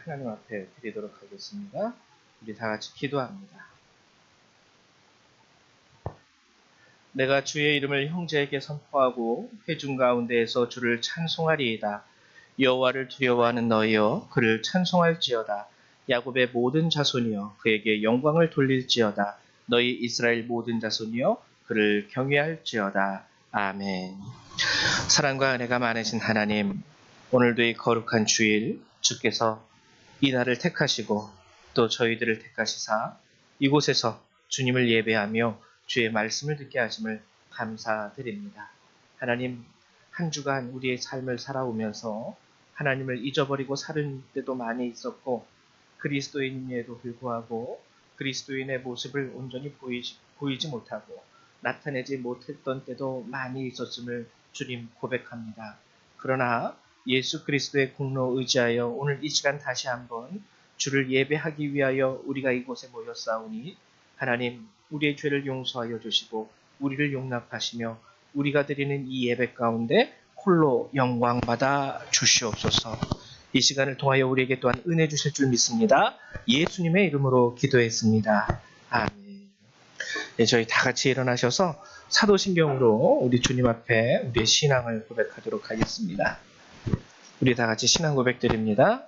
하나님 앞에 드리도록 하겠습니다. 우리 다 같이 기도합니다. 내가 주의 이름을 형제에게 선포하고 회중 가운데에서 주를 찬송하리이다. 여호와를 두려워하는 너희여 그를 찬송할지어다. 야곱의 모든 자손이여 그에게 영광을 돌릴지어다. 너희 이스라엘 모든 자손이여 그를 경외할지어다. 아멘. 사랑과 은혜가 많으신 하나님, 오늘도 이 거룩한 주일 주께서 이 날을 택하시고 또 저희들을 택하시사 이곳에서 주님을 예배하며 주의 말씀을 듣게 하심을 감사드립니다. 하나님, 한 주간 우리의 삶을 살아오면서 하나님을 잊어버리고 사는 때도 많이 있었고 그리스도인임에도 불구하고 그리스도인의 모습을 온전히 보이지 못하고 나타내지 못했던 때도 많이 있었음을 주님 고백합니다. 그러나 예수 그리스도의 공로 의지하여 오늘 이 시간 다시 한번 주를 예배하기 위하여 우리가 이곳에 모였사오니 하나님 우리의 죄를 용서하여 주시고 우리를 용납하시며 우리가 드리는 이 예배 가운데 홀로 영광 받아 주시옵소서. 이 시간을 통하여 우리에게 또한 은혜 주실 줄 믿습니다. 예수님의 이름으로 기도했습니다. 아멘. 네, 저희 다 같이 일어나셔서 사도신경으로 우리 주님 앞에 우리의 신앙을 고백하도록 하겠습니다. 우리 다 같이 신앙 고백드립니다.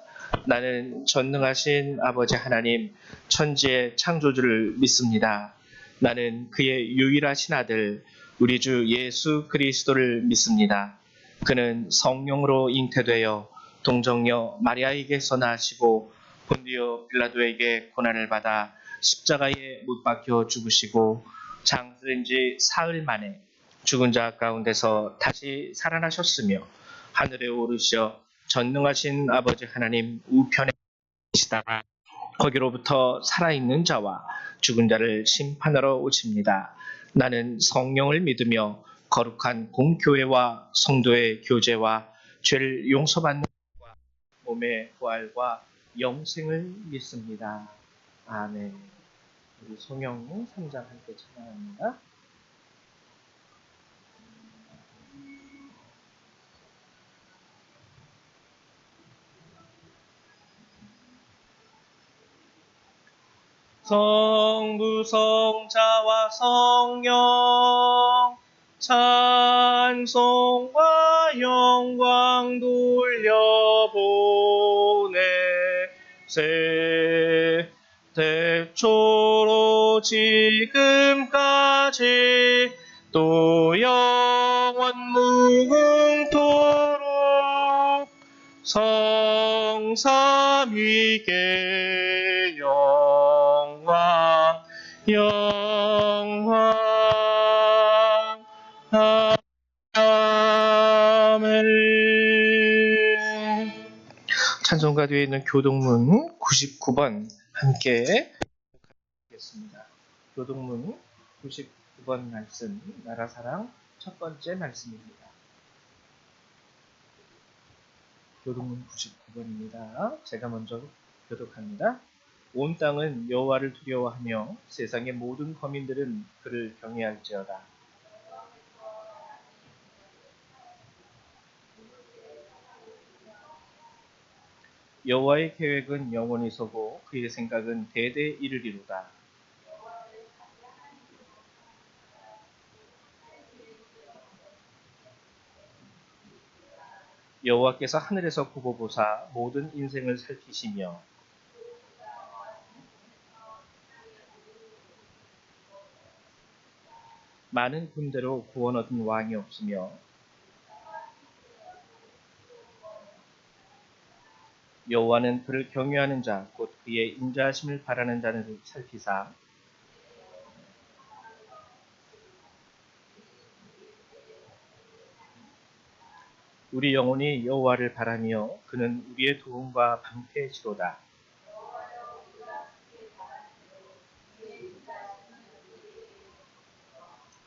나는 전능하신 아버지 하나님, 천지의 창조주를 믿습니다. 나는 그의 유일하신 아들, 우리 주 예수 그리스도를 믿습니다. 그는 성령으로 잉태되어 동정녀 마리아에게서 나시고 본디오 빌라도에게 고난을 받아 십자가에 못 박혀 죽으시고 장수된 지 사흘 만에 죽은 자 가운데서 다시 살아나셨으며 하늘에 오르시어 전능하신 아버지 하나님 우편에 계시다가 거기로부터 살아있는 자와 죽은 자를 심판하러 오십니다. 나는 성령을 믿으며 거룩한 공교회와 성도의 교제와 죄를 용서받는 것과 몸의 부활과 영생을 믿습니다. 아멘. 우리 성령 3장 함께 찬양합니다. 성부 성자와 성령 찬송과 영광 돌려보내 세대초로 지금까지 또 영원 무궁토록 성삼위께 영광 아멘. 찬송가 뒤에 있는 교동문 99번 함께 하겠습니다. 교동문 99번 말씀, 나라사랑 첫 번째 말씀입니다. 교동문 99번입니다. 제가 먼저 교독합니다. 온 땅은 여호와를 두려워하며 세상의 모든 거민들은 그를 경외할지어다. 여호와의 계획은 영원히 서고 그의 생각은 대대 이르리로다. 여호와께서 하늘에서 보고 보사 모든 인생을 살피시며 많은 군대로 구원 얻은 왕이 없으며 여호와는 그를 경외하는 자 곧 그의 인자하심을 바라는 자를 살피사 우리 영혼이 여호와를 바라며 그는 우리의 도움과 방패시로다.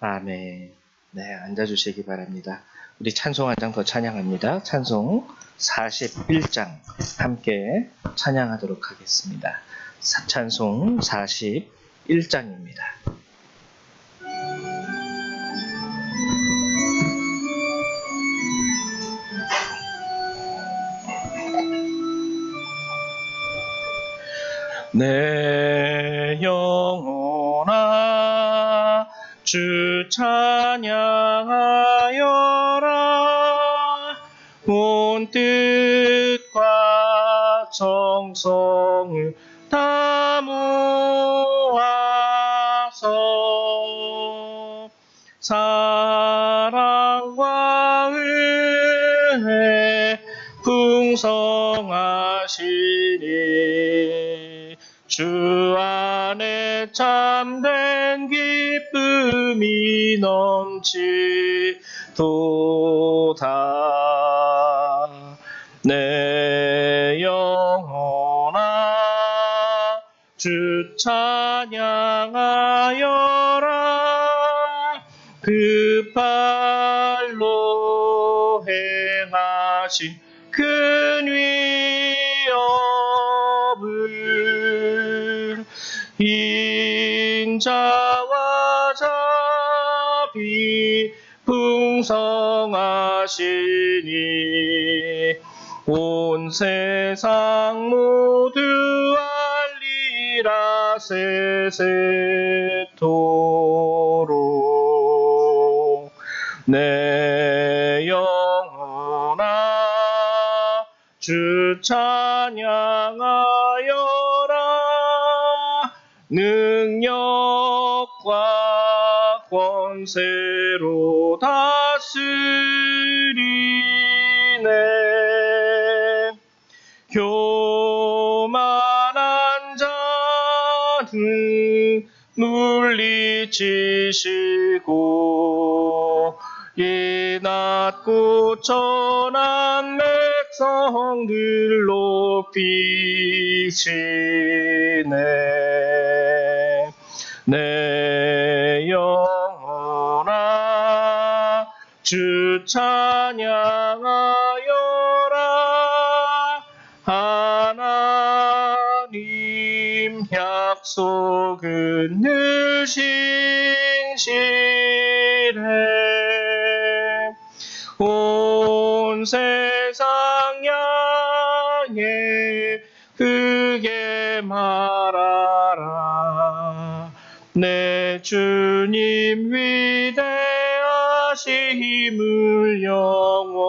아멘. 네, 앉아주시기 바랍니다. 우리 찬송 한 장 더 찬양합니다. 찬송 41장 함께 찬양하도록 하겠습니다. 찬송 41장입니다. 내 영혼아 주 찬양하여라. 온 뜻과 정성을 다 모아서 사랑과 은혜 풍성하시니 주 안에 참된 기쁨이 넘치도다. 내 영혼아 주 찬양하여라. 그 발로 행하신 큰 위엄을 인자와 자비 풍성하시니 온 세상 모두 알리라 세세토록. 내 영혼아 주 찬양하여라. 능력과 권세로 다스리네. 교만한 자는 물리치시고 이 낮고 천한 백성들 높이시네. 내 영혼아 주 찬양하여라. 하나님 약속은 늘 신실해. 온 세상 향해 크게 말하라. 내 주님 위대하심을 영원토록.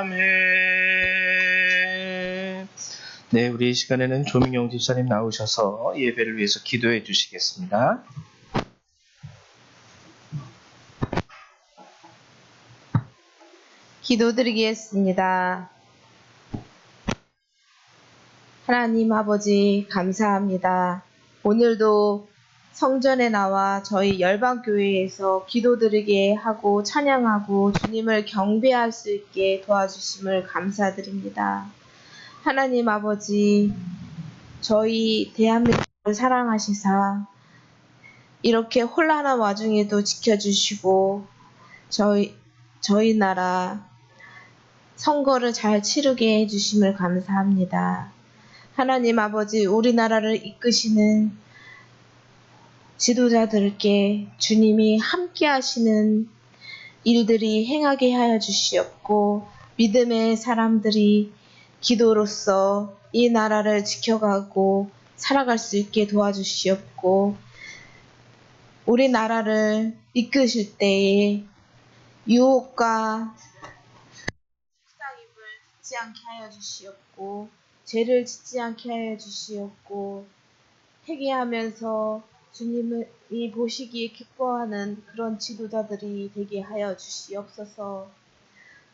아멘. 네, 우리 이 시간에는 조민영 집사님 나오셔서 예배를 위해서 기도해 주시겠습니다. 기도드리겠습니다. 하나님 아버지 감사합니다. 오늘도 성전에 나와 저희 열방교회에서 기도드리게 하고 찬양하고 주님을 경배할 수 있게 도와주심을 감사드립니다. 하나님 아버지, 저희 대한민국을 사랑하시사 이렇게 혼란한 와중에도 지켜주시고 저희 나라 선거를 잘 치르게 해주심을 감사합니다. 하나님 아버지, 우리나라를 이끄시는 지도자들께 주님이 함께 하시는 일들이 행하게 하여 주시옵고, 믿음의 사람들이 기도로서 이 나라를 지켜가고 살아갈 수 있게 도와주시옵고, 우리나라를 이끄실 때에 유혹과 속삭임을 듣지 않게 하여 주시옵고, 죄를 짓지 않게 하여 주시옵고, 회개하면서 주님이 보시기에 기뻐하는 그런 지도자들이 되게 하여 주시옵소서.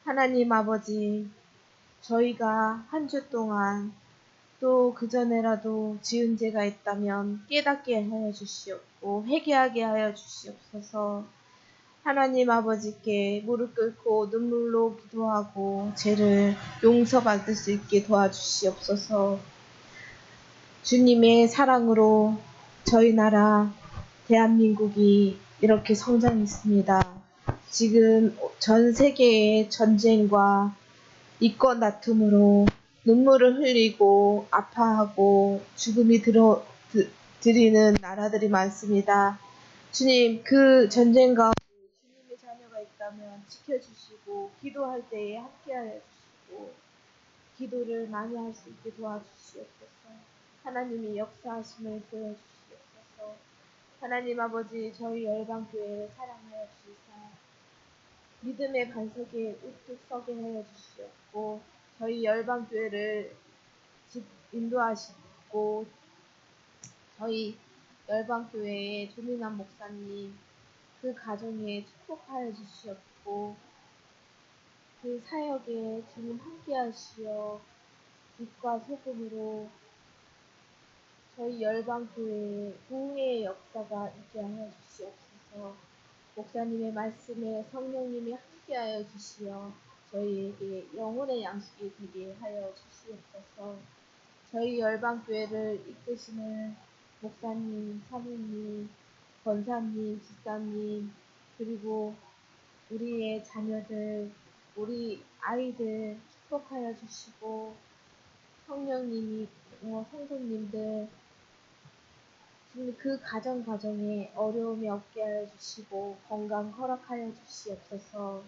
하나님 아버지, 저희가 한 주 동안 또 그전에라도 지은 죄가 있다면 깨닫게 하여 주시옵고 회개하게 하여 주시옵소서. 하나님 아버지께 무릎 꿇고 눈물로 기도하고 죄를 용서받을 수 있게 도와주시옵소서. 주님의 사랑으로 저희 나라 대한민국이 이렇게 성장했습니다. 지금 전 세계의 전쟁과 이권 다툼으로 눈물을 흘리고 아파하고 죽음이 들이는 나라들이 많습니다. 주님, 그 전쟁 가운데 주님의 자녀가 있다면 지켜주시고 기도할 때에 함께하여 주시고 기도를 많이 할 수 있게 도와주시옵소서. 하나님이 역사하심을 보여주시옵소서. 하나님 아버지 저희 열방교회를 사랑하여 주시사 믿음의 반석에 우뚝 서게 하여 주시옵고 저희 열방교회를 인도하시고 저희 열방교회의 조민환 목사님 그 가정에 축복하여 주시옵고 그 사역에 주님 함께 하시어 빛과 소금으로 저희 열방교회에 부흥의 역사가 있게 하여 주시옵소서. 목사님의 말씀에 성령님이 함께하여 주시어 저희에게 영혼의 양식이 되게 하여 주시옵소서. 저희 열방교회를 이끄시는 목사님, 사모님, 권사님, 집사님, 그리고 우리의 자녀들, 우리 아이들 축복하여 주시고 성령님이 성도님들 그 가정에 어려움이 없게 하여 주시고 건강 허락하여 주시옵소서.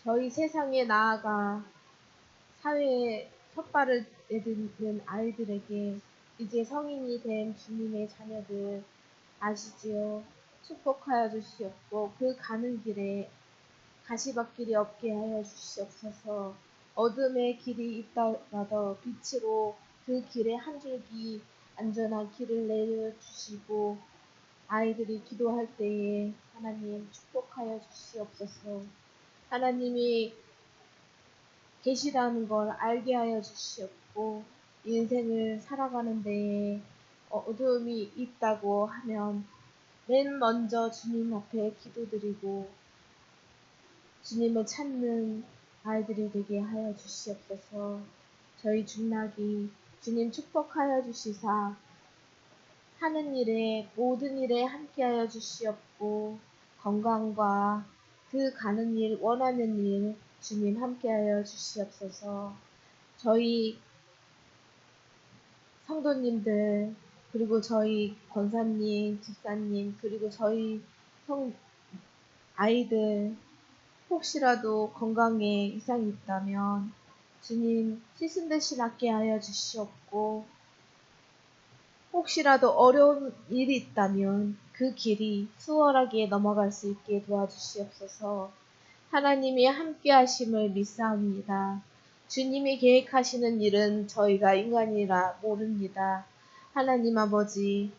저희 세상에 나아가 사회에 첫 발을 내딛는 아이들에게 이제 성인이 된 주님의 자녀들 아시지요? 축복하여 주시옵고 그 가는 길에 가시밭길이 없게 하여 주시옵소서. 어둠의 길이 있다가도 빛으로 그 길에 한 줄기 안전한 길을 내려주시고 아이들이 기도할 때에 하나님 축복하여 주시옵소서. 하나님이 계시다는 걸 알게 하여 주시옵고 인생을 살아가는 데에 어두움이 있다고 하면 맨 먼저 주님 앞에 기도드리고 주님을 찾는 아이들이 되게 하여 주시옵소서. 저희 중락이 주님 축복하여 주시사 하는 일에 모든 일에 함께하여 주시옵고 건강과 그 가는 일 원하는 일 주님 함께하여 주시옵소서. 저희 성도님들 그리고 저희 권사님, 집사님 그리고 저희 아이들 혹시라도 건강에 이상이 있다면 주님 씻은 듯이 낫게 하여 주시옵고 혹시라도 어려운 일이 있다면 그 길이 수월하게 넘어갈 수 있게 도와주시옵소서. 하나님이 함께 하심을 믿사옵니다. 주님이 계획하시는 일은 저희가 인간이라 모릅니다. 하나님 아버지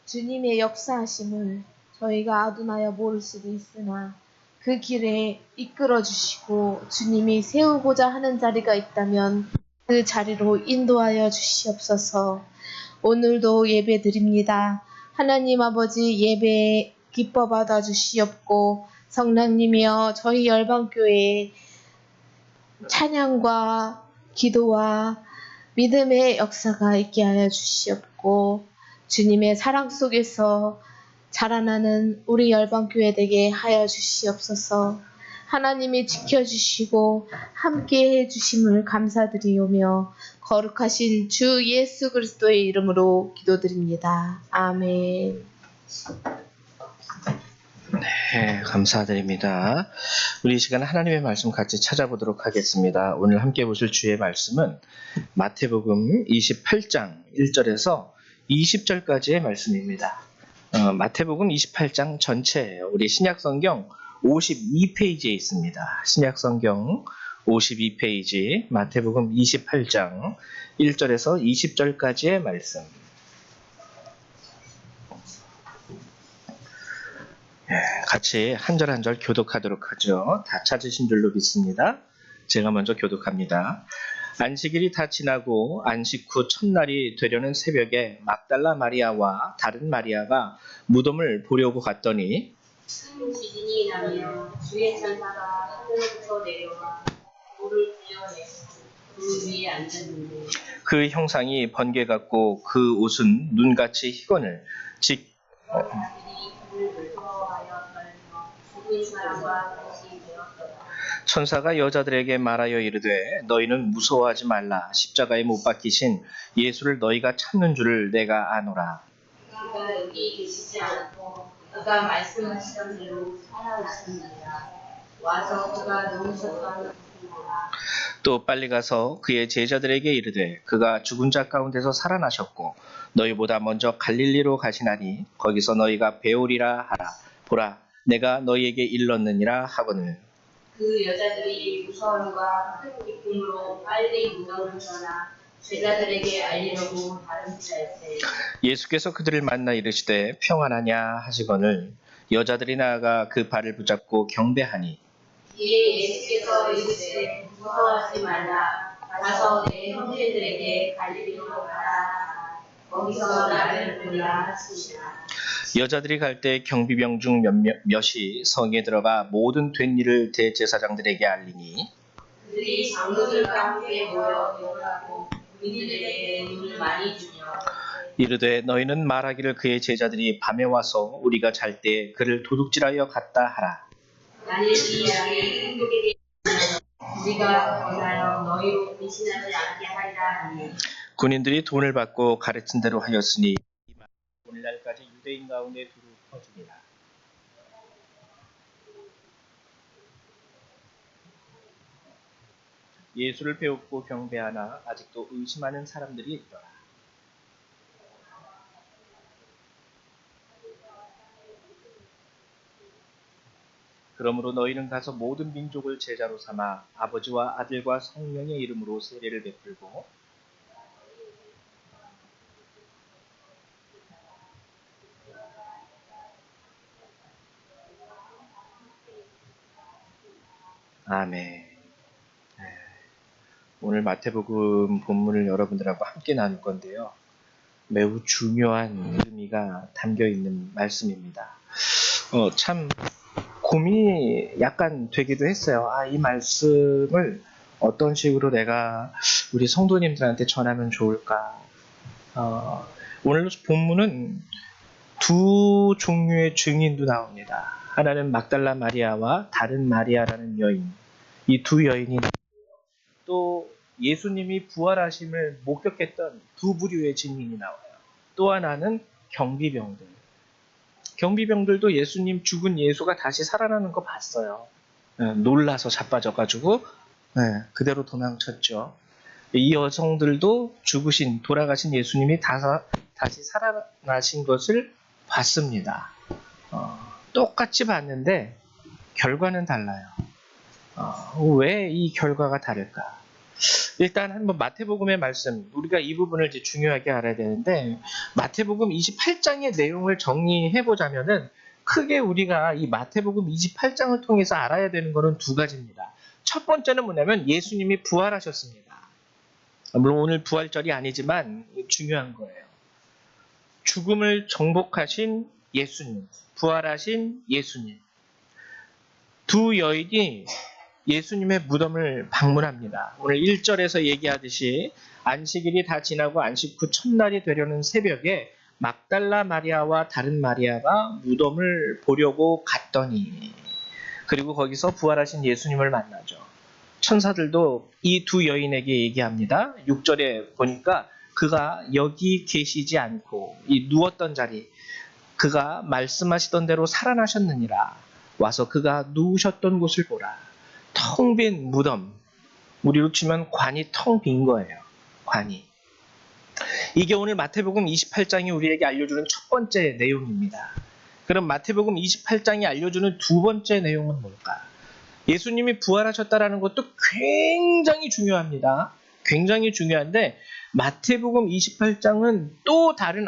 주님의 역사하심을 저희가 아둔하여 모를 수도 있으나 그 길에 이끌어 주시고 주님이 세우고자 하는 자리가 있다면 그 자리로 인도하여 주시옵소서. 오늘도 예배 드립니다. 하나님 아버지 예배 기뻐 받아 주시옵고 성령님이여 저희 열방교회에 찬양과 기도와 믿음의 역사가 있게 하여 주시옵고 주님의 사랑 속에서 자라나는 우리 열방교회 되게 하여 주시옵소서. 하나님이 지켜주시고 함께해 주심을 감사드리오며 거룩하신 주 예수 그리스도의 이름으로 기도드립니다. 아멘. 네, 감사드립니다. 우리 이 시간 하나님의 말씀 같이 찾아보도록 하겠습니다. 오늘 함께 보실 주의 말씀은 마태복음 28장 1절에서 20절까지의 말씀입니다. 마태복음 28장 전체예요. 우리 신약성경 52페이지에 있습니다. 신약성경 52페이지 마태복음 28장 1절에서 20절까지의 말씀. 같이 한 절 한 절 교독하도록 하죠. 다 찾으신 줄로 믿습니다. 제가 먼저 교독합니다. 안식일이 다 지나고 안식 후 첫날이 되려는 새벽에 막달라 마리아와 다른 마리아가 무덤을 보려고 갔더니 큰 지진이 나며 주의 천사가 하늘로부터 내려와 돌을 굴려내고 그 위에 앉았는데 그 형상이 번개 같고 그 옷은 눈같이 희건을 자들이 그를 무서워하여 떨며 죽은 사람과 같이 되었더라. 천사가 여자들에게 말하여 이르되 너희는 무서워하지 말라. 십자가에 못 박히신 예수를 너희가 찾는 줄을 내가 아노라. 그가 여기 계시지 않고 그가 말씀하시던 대로 살아나셨느니라. 와서 그가 놓으셨던 것을 보라. 또 빨리 가서 그의 제자들에게 이르되 그가 죽은 자 가운데서 살아나셨고 너희보다 먼저 갈릴리로 가시나니 거기서 너희가 배우리라 하라. 보라, 내가 너희에게 일렀느니라 하거늘. 그 여자들이 무서움과 큰 기쁨으로 빨리 무덤을 떠나 제자들에게 알리려고 다른 데에 예수께서 그들을 만나 이르시되 평안하냐 하시거늘 여자들이 나아가 그 발을 붙잡고 경배하니 뒤에 예수께서 이르시되 무서워하지 말라. 가서 내 형제들에게 갈릴리로 가라. 거기서 나를 보리라 하시니라. 여자들이 갈 때 경비병 중 몇이 성에 들어가 모든 된 일을 대제사장들에게 알리니 그들이 장로들과 함께 모여 욕하고 군인들에게 돈을 많이 주며 이르되 너희는 말하기를 그의 제자들이 밤에 와서 우리가 잘 때 그를 도둑질하여 갔다 하라. 만일 이 이야기를 성도에게 우리가 권하여 너희로 배신하지 않게 하리라 하니 군인들이 돈을 받고 가르친 대로 하였으니 이 말이 오늘날까지 유대인 가운데 두루 퍼지니라. 예수를 배웠고 경배하나 아직도 의심하는 사람들이 있더라. 그러므로 너희는 가서 모든 민족을 제자로 삼아 아버지와 아들과 성령의 이름으로 세례를 베풀고 아멘. 오늘 마태복음 본문을 여러분들하고 함께 나눌 건데요. 매우 중요한 의미가 담겨 있는 말씀입니다. 참 고민이 약간 되기도 했어요. 이 말씀을 어떤 식으로 내가 우리 성도님들한테 전하면 좋을까? 오늘 본문은 두 종류의 증인도 나옵니다. 하나는 막달라 마리아와 다른 마리아라는 여인. 이 두 여인이 또 예수님이 부활하심을 목격했던 두 부류의 증인이 나와요. 또 하나는 경비병들. 경비병들도 예수님 죽은 예수가 다시 살아나는 거 봤어요. 놀라서 자빠져가지고 그대로 도망쳤죠. 이 여성들도 죽으신 돌아가신 예수님이 다시 살아나신 것을 봤습니다. 똑같이 봤는데 결과는 달라요. 왜 이 결과가 다를까? 일단 한번 마태복음의 말씀, 우리가 이 부분을 이제 중요하게 알아야 되는데 마태복음 28장의 내용을 정리해 보자면은 크게 우리가 이 마태복음 28장을 통해서 알아야 되는 것은 두 가지입니다. 첫 번째는 뭐냐면 예수님이 부활하셨습니다. 물론 오늘 부활절이 아니지만 중요한 거예요. 죽음을 정복하신 예수님, 부활하신 예수님. 두 여인이 예수님의 무덤을 방문합니다. 오늘 1절에서 얘기하듯이 안식일이 다 지나고 안식 후 첫날이 되려는 새벽에 막달라 마리아와 다른 마리아가 무덤을 보려고 갔더니 그리고 거기서 부활하신 예수님을 만나죠. 천사들도 이 두 여인에게 얘기합니다. 6절에 보니까 그가 여기 계시지 않고 이 누웠던 자리 그가 말씀하시던 대로 살아나셨느니라. 와서 그가 누우셨던 곳을 보라. 텅 빈 무덤, 우리로 치면 관이 텅 빈 거예요. 관이. 이게 오늘 마태복음 28장이 우리에게 알려주는 첫 번째 내용입니다. 그럼 마태복음 28장이 알려주는 두 번째 내용은 뭘까? 예수님이 부활하셨다는 것도 굉장히 중요합니다. 굉장히 중요한데 마태복음 28장은 또 다른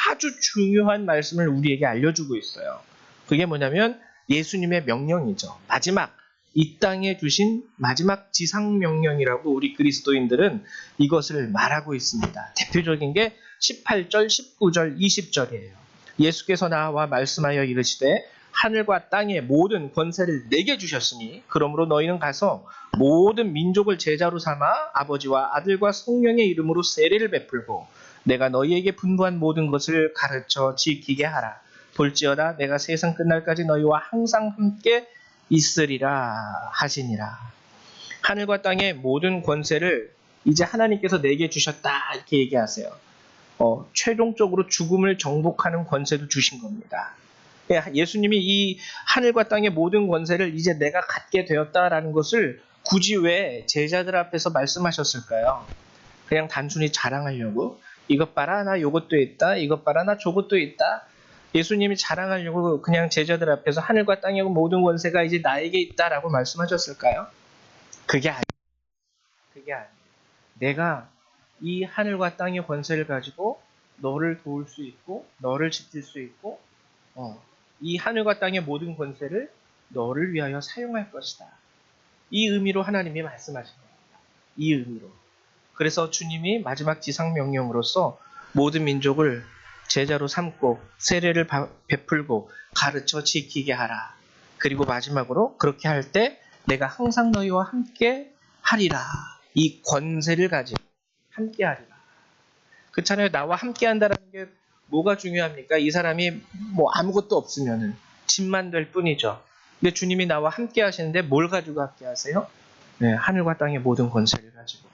아주 중요한 말씀을 우리에게 알려주고 있어요. 그게 뭐냐면 예수님의 명령이죠. 마지막 이 땅에 주신 마지막 지상 명령이라고 우리 그리스도인들은 이것을 말하고 있습니다. 대표적인 게 18절, 19절, 20절이에요. 예수께서 나와 말씀하여 이르시되 하늘과 땅의 모든 권세를 내게 주셨으니 그러므로 너희는 가서 모든 민족을 제자로 삼아 아버지와 아들과 성령의 이름으로 세례를 베풀고 내가 너희에게 분부한 모든 것을 가르쳐 지키게 하라. 볼지어다 내가 세상 끝날까지 너희와 항상 함께 있으리라 하시니라. 하늘과 땅의 모든 권세를 이제 하나님께서 내게 주셨다 이렇게 얘기하세요. 최종적으로 죽음을 정복하는 권세도 주신 겁니다. 예수님이 이 하늘과 땅의 모든 권세를 이제 내가 갖게 되었다라는 것을 굳이 왜 제자들 앞에서 말씀하셨을까요? 그냥 단순히 자랑하려고 이것 봐라 나 요것도 있다 이것 봐라 나 저것도 있다. 예수님이 자랑하려고 그냥 제자들 앞에서 하늘과 땅의 모든 권세가 이제 나에게 있다라고 말씀하셨을까요? 그게 아니에요. 그게 아니에요. 내가 이 하늘과 땅의 권세를 가지고 너를 도울 수 있고 너를 지킬 수 있고 이 하늘과 땅의 모든 권세를 너를 위하여 사용할 것이다. 이 의미로 하나님이 말씀하신 겁니다. 이 의미로. 그래서 주님이 마지막 지상 명령으로서 모든 민족을 제자로 삼고 세례를 베풀고 가르쳐 지키게 하라. 그리고 마지막으로 그렇게 할 때 내가 항상 너희와 함께 하리라. 이 권세를 가지고 함께 하리라. 그렇잖아요. 나와 함께 한다는 게 뭐가 중요합니까? 이 사람이 뭐 아무것도 없으면은 짐만 될 뿐이죠. 근데 주님이 나와 함께 하시는데 뭘 가지고 함께 하세요? 네, 하늘과 땅의 모든 권세를 가지고.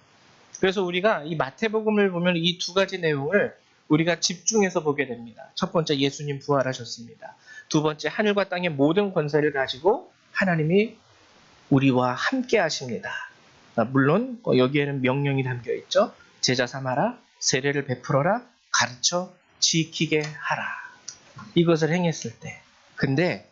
그래서 우리가 이 마태복음을 보면 이 두 가지 내용을 우리가 집중해서 보게 됩니다. 첫 번째, 예수님 부활하셨습니다. 두 번째, 하늘과 땅의 모든 권세를 가지고 하나님이 우리와 함께 하십니다. 물론 여기에는 명령이 담겨 있죠. 제자 삼아라, 세례를 베풀어라, 가르쳐 지키게 하라. 이것을 행했을 때. 근데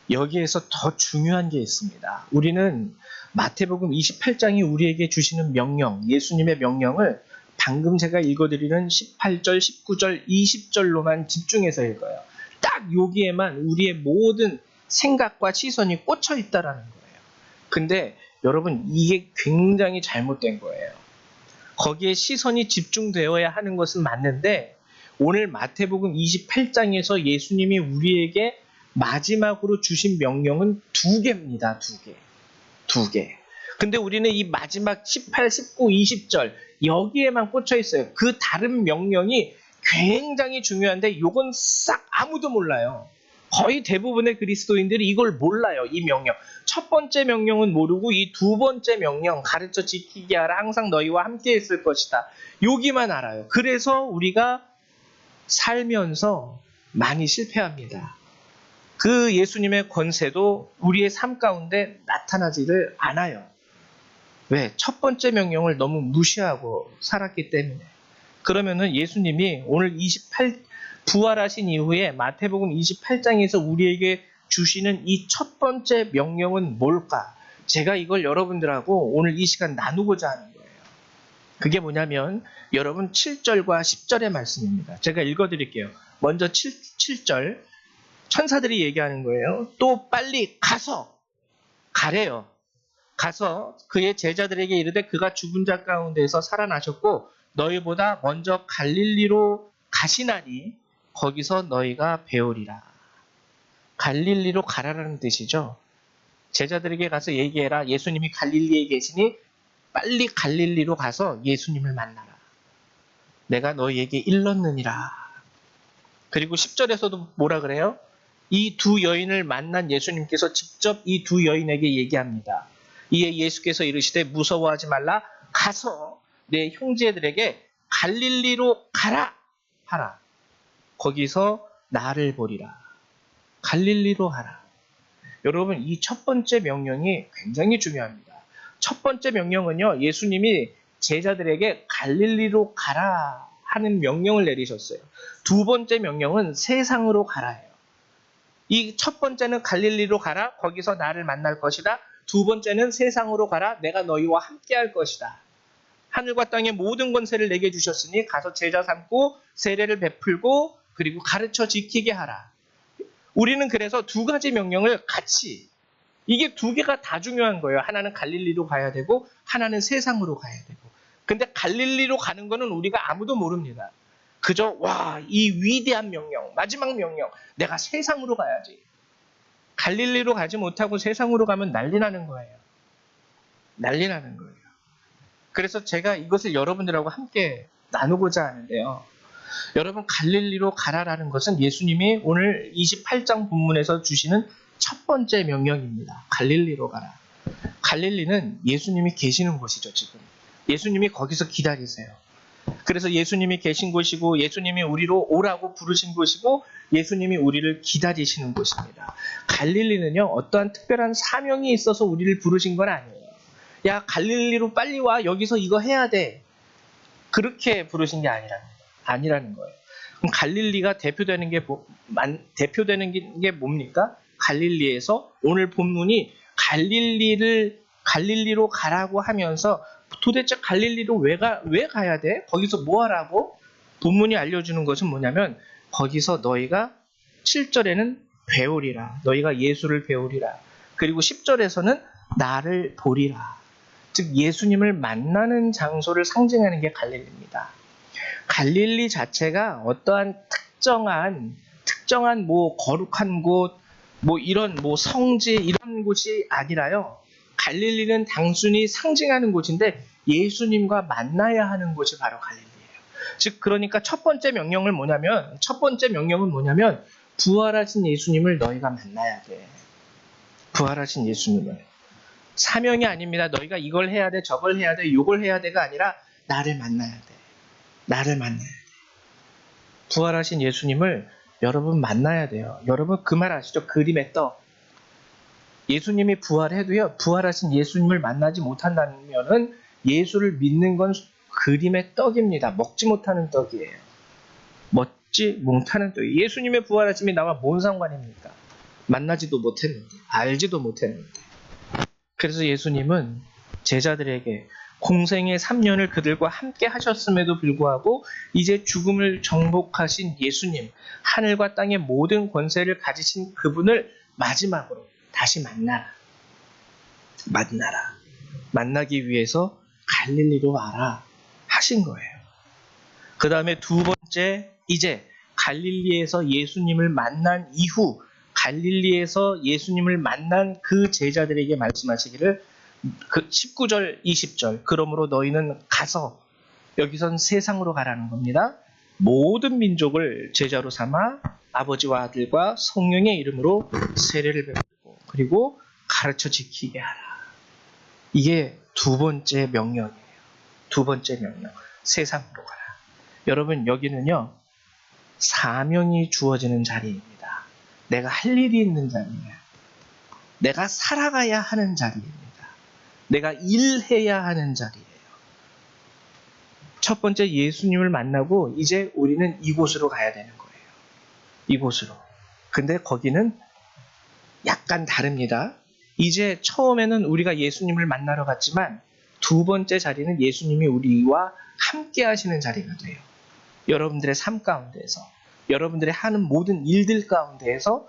여기에서 더 중요한 게 있습니다. 우리는 마태복음 28장이 우리에게 주시는 명령, 예수님의 명령을 방금 제가 읽어드리는 18절, 19절, 20절로만 집중해서 읽어요. 딱 여기에만 우리의 모든 생각과 시선이 꽂혀 있다라는 거예요. 근데 여러분 이게 굉장히 잘못된 거예요. 거기에 시선이 집중되어야 하는 것은 맞는데 오늘 마태복음 28장에서 예수님이 우리에게 마지막으로 주신 명령은 두 개입니다. 두 개. 근데 우리는 이 마지막 18, 19, 20절 여기에만 꽂혀 있어요. 그 다른 명령이 굉장히 중요한데 이건 싹 아무도 몰라요. 거의 대부분의 그리스도인들이 이걸 몰라요. 이 명령. 첫 번째 명령은 모르고 이 두 번째 명령 가르쳐 지키게 하라. 항상 너희와 함께 있을 것이다. 여기만 알아요. 그래서 우리가 살면서 많이 실패합니다. 그 예수님의 권세도 우리의 삶 가운데 나타나지를 않아요. 왜? 첫 번째 명령을 너무 무시하고 살았기 때문에. 그러면은 예수님이 오늘 부활하신 이후에 마태복음 28장에서 우리에게 주시는 이 첫 번째 명령은 뭘까? 제가 이걸 여러분들하고 오늘 이 시간 나누고자 하는 거예요. 그게 뭐냐면 여러분 7절과 10절의 말씀입니다. 제가 읽어드릴게요. 먼저 7절 천사들이 얘기하는 거예요. 또 빨리 가래요. 가서 그의 제자들에게 이르되 그가 죽은 자 가운데서 살아나셨고 너희보다 먼저 갈릴리로 가시나니 거기서 너희가 배우리라. 갈릴리로 가라라는 뜻이죠. 제자들에게 가서 얘기해라. 예수님이 갈릴리에 계시니 빨리 갈릴리로 가서 예수님을 만나라. 내가 너희에게 일렀느니라. 그리고 10절에서도 뭐라 그래요? 이 두 여인을 만난 예수님께서 직접 이 두 여인에게 얘기합니다. 이에 예수께서 이르시되 무서워하지 말라. 가서 내 형제들에게 갈릴리로 가라 하라. 거기서 나를 보리라. 갈릴리로 하라. 여러분 이 첫 번째 명령이 굉장히 중요합니다. 첫 번째 명령은요. 예수님이 제자들에게 갈릴리로 가라 하는 명령을 내리셨어요. 두 번째 명령은 세상으로 가라예요. 이 첫 번째는 갈릴리로 가라. 거기서 나를 만날 것이다. 두 번째는 세상으로 가라. 내가 너희와 함께 할 것이다. 하늘과 땅의 모든 권세를 내게 주셨으니 가서 제자 삼고 세례를 베풀고 그리고 가르쳐 지키게 하라. 우리는 그래서 두 가지 명령을 같이 이게 두 개가 다 중요한 거예요. 하나는 갈릴리로 가야 되고 하나는 세상으로 가야 되고. 근데 갈릴리로 가는 거는 우리가 아무도 모릅니다. 그저 이 위대한 명령, 마지막 명령, 내가 세상으로 가야지. 갈릴리로 가지 못하고 세상으로 가면 난리 나는 거예요. 난리 나는 거예요. 그래서 제가 이것을 여러분들하고 함께 나누고자 하는데요. 여러분 갈릴리로 가라라는 것은 예수님이 오늘 28장 본문에서 주시는 첫 번째 명령입니다. 갈릴리로 가라. 갈릴리는 예수님이 계시는 곳이죠. 지금 예수님이 거기서 기다리세요. 그래서 예수님이 계신 곳이고 예수님이 우리로 오라고 부르신 곳이고 예수님이 우리를 기다리시는 곳입니다. 갈릴리는요, 어떠한 특별한 사명이 있어서 우리를 부르신 건 아니에요. 야, 갈릴리로 빨리 와. 여기서 이거 해야 돼. 그렇게 부르신 게 아니라는 거예요. 그럼 갈릴리가 대표되는 게 뭡니까? 갈릴리에서 오늘 본문이 갈릴리로 가라고 하면서 도대체 갈릴리로 왜 가야 돼? 거기서 뭐 하라고? 본문이 알려주는 것은 뭐냐면 거기서 너희가 7절에는 배우리라. 너희가 예수를 배우리라. 그리고 10절에서는 나를 보리라. 즉 예수님을 만나는 장소를 상징하는 게 갈릴리입니다. 갈릴리 자체가 어떠한 특정한 뭐 거룩한 곳, 뭐 이런 뭐 성지 이런 곳이 아니라요. 갈릴리는 단순히 상징하는 곳인데 예수님과 만나야 하는 곳이 바로 갈릴리예요. 즉 그러니까 첫 번째 명령은 뭐냐면 부활하신 예수님을 너희가 만나야 돼. 부활하신 예수님을. 사명이 아닙니다. 너희가 이걸 해야 돼, 저걸 해야 돼, 요걸 해야 돼가 아니라 나를 만나야 돼. 나를 만나야 돼. 부활하신 예수님을 여러분 만나야 돼요. 여러분 그 말 아시죠? 그림의 떡. 예수님이 부활해도요, 부활하신 예수님을 만나지 못한다면은 예수를 믿는 건 그림의 떡입니다. 먹지 못하는 떡이에요. 먹지 못하는 떡. 예수님의 부활하심이 나와 뭔 상관입니까? 만나지도 못했는데, 알지도 못했는데. 그래서 예수님은 제자들에게 공생의 3년을 그들과 함께 하셨음에도 불구하고 이제 죽음을 정복하신 예수님, 하늘과 땅의 모든 권세를 가지신 그분을 마지막으로 다시 만나라. 만나기 위해서 갈릴리로 와라 하신 거예요. 그 다음에 두 번째, 이제 갈릴리에서 예수님을 만난 이후 갈릴리에서 예수님을 만난 그 제자들에게 말씀하시기를 그 19절, 20절 그러므로 너희는 가서 여기선 세상으로 가라는 겁니다. 모든 민족을 제자로 삼아 아버지와 아들과 성령의 이름으로 세례를 베풀고 그리고 가르쳐 지키게 하라. 이게 두 번째 명령이에요. 두 번째 명령. 세상으로 가라. 여러분 여기는요. 사명이 주어지는 자리입니다. 내가 할 일이 있는 자리예요. 내가 살아가야 하는 자리입니다. 내가 일해야 하는 자리예요. 첫 번째 예수님을 만나고 이제 우리는 이곳으로 가야 되는 거예요. 이곳으로. 근데 거기는 약간 다릅니다. 이제 처음에는 우리가 예수님을 만나러 갔지만 두 번째 자리는 예수님이 우리와 함께 하시는 자리가 돼요. 여러분들의 삶 가운데에서 여러분들의 하는 모든 일들 가운데에서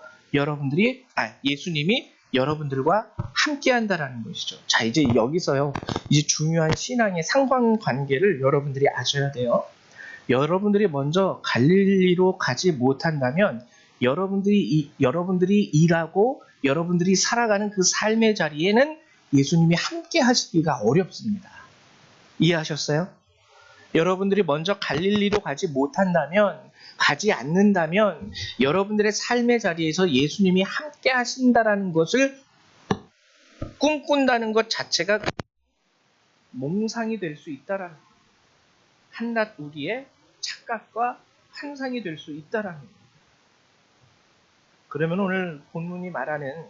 예수님이 여러분들과 함께 한다라는 것이죠. 자, 이제 여기서요. 이제 중요한 신앙의 상관관계를 여러분들이 아셔야 돼요. 여러분들이 먼저 갈릴리로 가지 못한다면 여러분들이 일하고 여러분들이 살아가는 그 삶의 자리에는 예수님이 함께 하시기가 어렵습니다. 이해하셨어요? 여러분들이 먼저 갈릴리로 가지 않는다면 여러분들의 삶의 자리에서 예수님이 함께 하신다라는 것을 꿈꾼다는 것 자체가 몽상이 될 수 있다라는 거예요. 한낱 우리의 착각과 환상이 될 수 있다라는 거예요. 그러면 오늘 본문이 말하는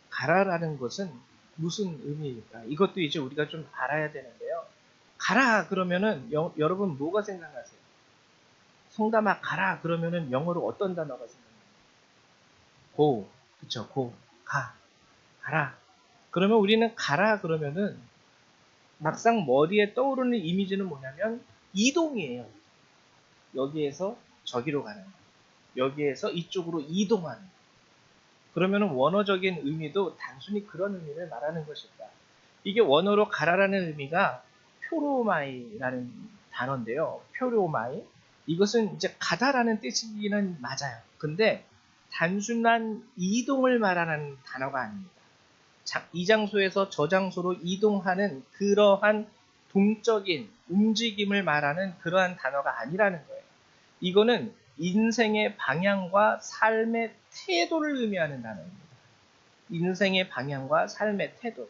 가라라는 것은 무슨 의미일까? 이것도 이제 우리가 좀 알아야 되는데요. 가라 그러면은 여러분 뭐가 생각나세요? 성담아 가라 그러면은 영어로 어떤 단어가 생각나요? go, 그쵸? go, 가라. 그러면 우리는 가라 그러면은 막상 머리에 떠오르는 이미지는 뭐냐면 이동이에요. 여기에서 저기로 가는 거. 여기에서 이쪽으로 이동하는 거. 그러면은 원어적인 의미도 단순히 그런 의미를 말하는 것일까? 이게 원어로 가라라는 의미가 표로마이라는 단어인데요. 표로마이. 이것은 이제 가다라는 뜻이기는 맞아요. 근데 단순한 이동을 말하는 단어가 아닙니다. 이 장소에서 저 장소로 이동하는 그러한 동적인 움직임을 말하는 그러한 단어가 아니라는 거예요. 이거는 인생의 방향과 삶의 태도를 의미하는 단어입니다. 인생의 방향과 삶의 태도.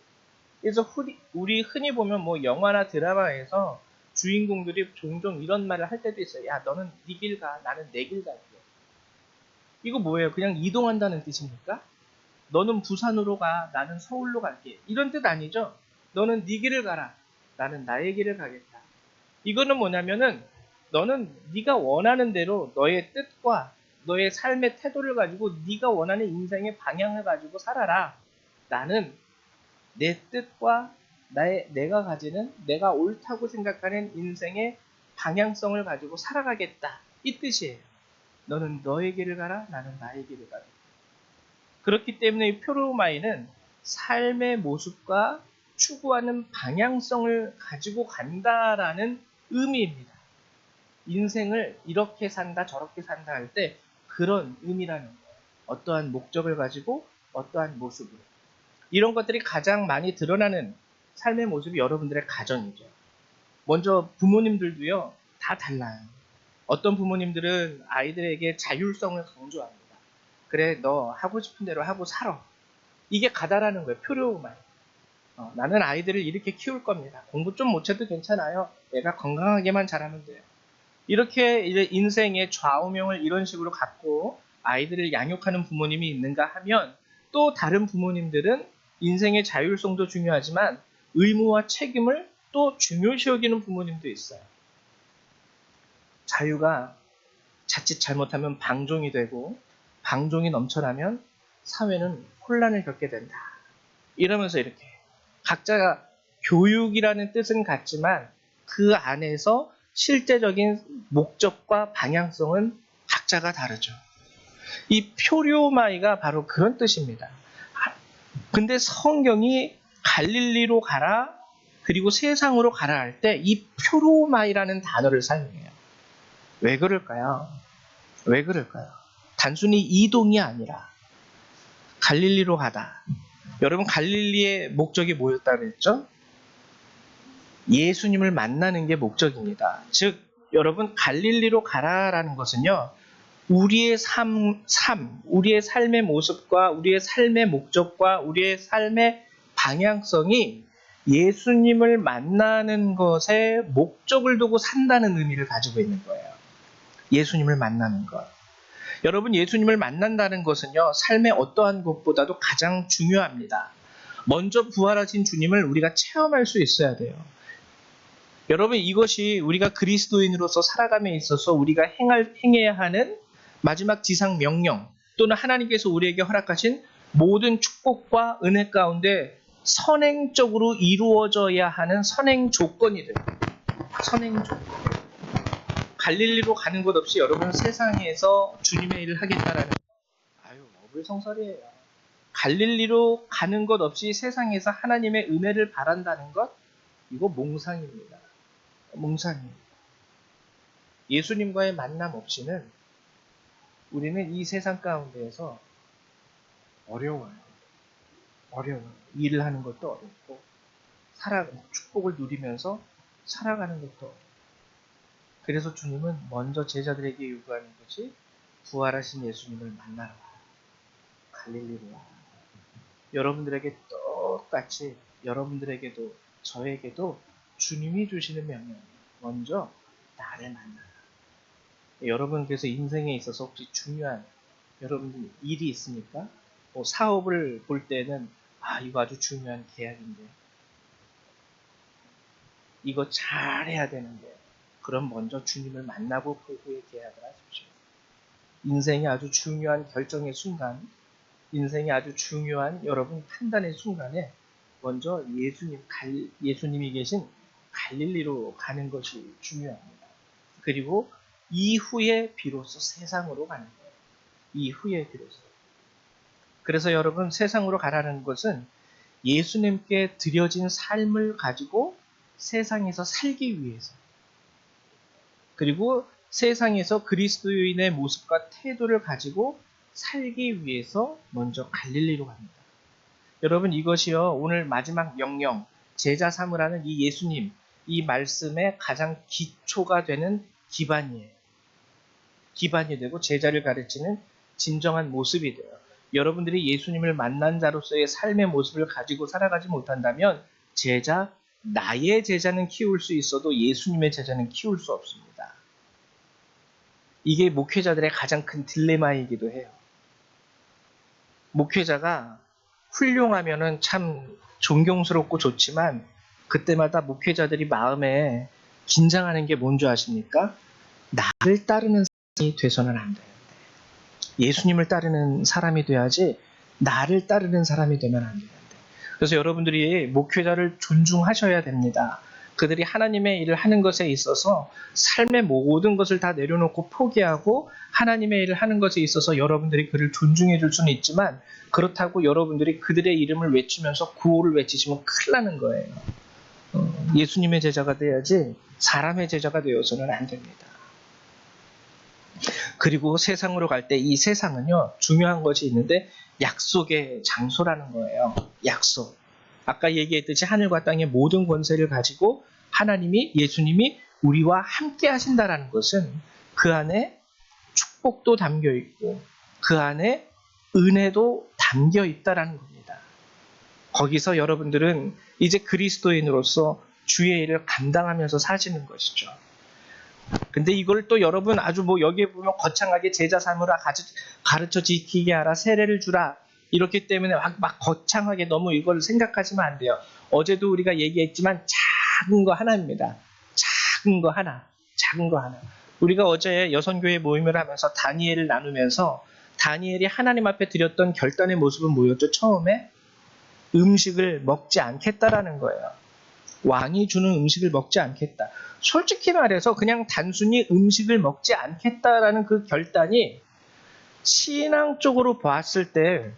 그래서 우리 흔히 보면 뭐 영화나 드라마에서 주인공들이 종종 이런 말을 할 때도 있어요. 야, 너는 네 길 가, 나는 내 길 갈게. 이거 뭐예요? 그냥 이동한다는 뜻입니까? 너는 부산으로 가, 나는 서울로 갈게. 이런 뜻 아니죠? 너는 네 길을 가라, 나는 나의 길을 가겠다. 이거는 뭐냐면은 너는 네가 원하는 대로 너의 뜻과 너의 삶의 태도를 가지고 네가 원하는 인생의 방향을 가지고 살아라. 나는 내 뜻과 내가 가지는 내가 옳다고 생각하는 인생의 방향성을 가지고 살아가겠다. 이 뜻이에요. 너는 너의 길을 가라, 나는 나의 길을 가라. 그렇기 때문에 이 표로마이는 삶의 모습과 추구하는 방향성을 가지고 간다라는 의미입니다. 인생을 이렇게 산다 저렇게 산다 할 때 그런 의미라는 거예요. 어떠한 목적을 가지고 어떠한 모습으로. 이런 것들이 가장 많이 드러나는 삶의 모습이 여러분들의 가정이죠. 먼저 부모님들도요, 다 달라요. 어떤 부모님들은 아이들에게 자율성을 강조합니다. 그래, 너 하고 싶은 대로 하고 살아. 이게 가다라는 거예요. 표류만. 나는 아이들을 이렇게 키울 겁니다. 공부 좀 못해도 괜찮아요. 애가 건강하게만 자라면 돼요. 이렇게 인생의 좌우명을 이런 식으로 갖고 아이들을 양육하는 부모님이 있는가 하면, 또 다른 부모님들은 인생의 자율성도 중요하지만 의무와 책임을 또 중요시 여기는 부모님도 있어요. 자유가 자칫 잘못하면 방종이 되고, 방종이 넘쳐나면 사회는 혼란을 겪게 된다. 이러면서 이렇게 각자가 교육이라는 뜻은 같지만 그 안에서 실제적인 목적과 방향성은 각자가 다르죠. 이 표류마이가 바로 그런 뜻입니다. 근데 성경이 갈릴리로 가라, 그리고 세상으로 가라 할 때 이 표류마이라는 단어를 사용해요. 왜 그럴까요? 왜 그럴까요? 단순히 이동이 아니라 갈릴리로 가다. 여러분, 갈릴리의 목적이 뭐였다 그랬죠? 예수님을 만나는 게 목적입니다. 즉, 여러분, 갈릴리로 가라라는 것은요, 우리의 우리의 삶의 모습과 우리의 삶의 목적과 우리의 삶의 방향성이 예수님을 만나는 것에 목적을 두고 산다는 의미를 가지고 있는 거예요. 예수님을 만나는 것. 여러분, 예수님을 만난다는 것은요, 삶의 어떠한 것보다도 가장 중요합니다. 먼저 부활하신 주님을 우리가 체험할 수 있어야 돼요. 여러분, 이것이 우리가 그리스도인으로서 살아감에 있어서 우리가 행해야 하는 마지막 지상 명령, 또는 하나님께서 우리에게 허락하신 모든 축복과 은혜 가운데 선행적으로 이루어져야 하는 선행 조건이 돼요. 선행 조건. 갈릴리로 가는 것 없이 여러분 세상에서 주님의 일을 하겠다라는, 어불성설이에요. 갈릴리로 가는 것 없이 세상에서 하나님의 은혜를 바란다는 것, 이거 몽상입니다. 몽상이에요. 예수님과의 만남 없이는 우리는 이 세상 가운데에서 어려워요. 일을 하는 것도 어렵고, 축복을 누리면서 살아가는 것도 어려워요. 그래서 주님은 먼저 제자들에게 요구하는 것이 부활하신 예수님을 만나러 와. 갈릴리로 와. 여러분들에게 똑같이 여러분들에게도 저에게도 주님이 주시는 명령, 먼저 나를 만나라. 여러분, 그래서 인생에 있어서 혹시 중요한 여러분 일이 있습니까? 사업을 볼 때는 이거 아주 중요한 계약인데 이거 잘해야 되는데, 그럼 먼저 주님을 만나고 그 후에 계약을 하십시오. 인생이 아주 중요한 결정의 순간, 인생이 아주 중요한 여러분 판단의 순간에 먼저 예수님이 계신 갈릴리로 가는 것이 중요합니다. 그리고 이후에 비로소 세상으로 가는 거예요. 이후에 비로소. 그래서 여러분, 세상으로 가라는 것은 예수님께 드려진 삶을 가지고 세상에서 살기 위해서, 그리고 세상에서 그리스도인의 모습과 태도를 가지고 살기 위해서 먼저 갈릴리로 갑니다. 여러분, 이것이요, 오늘 마지막 명령, 제자 삼으라는 이 예수님, 이 말씀의 가장 기초가 되는 기반이에요. 기반이 되고 제자를 가르치는 진정한 모습이 돼요. 여러분들이 예수님을 만난 자로서의 삶의 모습을 가지고 살아가지 못한다면 제자 나의 제자는 키울 수 있어도 예수님의 제자는 키울 수 없습니다. 이게 목회자들의 가장 큰 딜레마이기도 해요. 목회자가 훌륭하면은 참 존경스럽고 좋지만 그때마다 목회자들이 마음에 긴장하는 게 뭔지 아십니까? 나를 따르는 사람이 돼서는 안 되는데 예수님을 따르는 사람이 돼야지 나를 따르는 사람이 되면 안 되는데 그래서 여러분들이 목회자를 존중하셔야 됩니다. 그들이 하나님의 일을 하는 것에 있어서 삶의 모든 것을 다 내려놓고 포기하고 하나님의 일을 하는 것에 있어서 여러분들이 그를 존중해 줄 수는 있지만 그렇다고 여러분들이 그들의 이름을 외치면서 구호를 외치시면 큰일 나는 거예요. 예수님의 제자가 돼야지 사람의 제자가 되어서는 안 됩니다. 그리고 세상으로 갈 때 이 세상은요 중요한 것이 있는데 약속의 장소라는 거예요. 약속. 아까 얘기했듯이 하늘과 땅의 모든 권세를 가지고 하나님이 예수님이 우리와 함께 하신다라는 것은 그 안에 축복도 담겨 있고 그 안에 은혜도 담겨 있다라는 겁니다. 거기서 여러분들은 이제 그리스도인으로서 주의 일을 감당하면서 사시는 것이죠. 근데 이걸 또 여러분 아주 뭐 여기에 보면 거창하게 제자 삼으라 가르쳐 지키게 하라 세례를 주라 이렇기 때문에 막 거창하게 너무 이걸 생각하시면 안 돼요. 어제도 우리가 얘기했지만 작은 거 하나입니다. 작은 거 하나. 우리가 어제 여선교회 모임을 하면서 다니엘을 나누면서 다니엘이 하나님 앞에 드렸던 결단의 모습은 뭐였죠? 처음에 음식을 먹지 않겠다라는 거예요. 왕이 주는 음식을 먹지 않겠다. 솔직히 말해서 그냥 단순히 음식을 먹지 않겠다라는 그 결단이 신앙적으로 봤을 때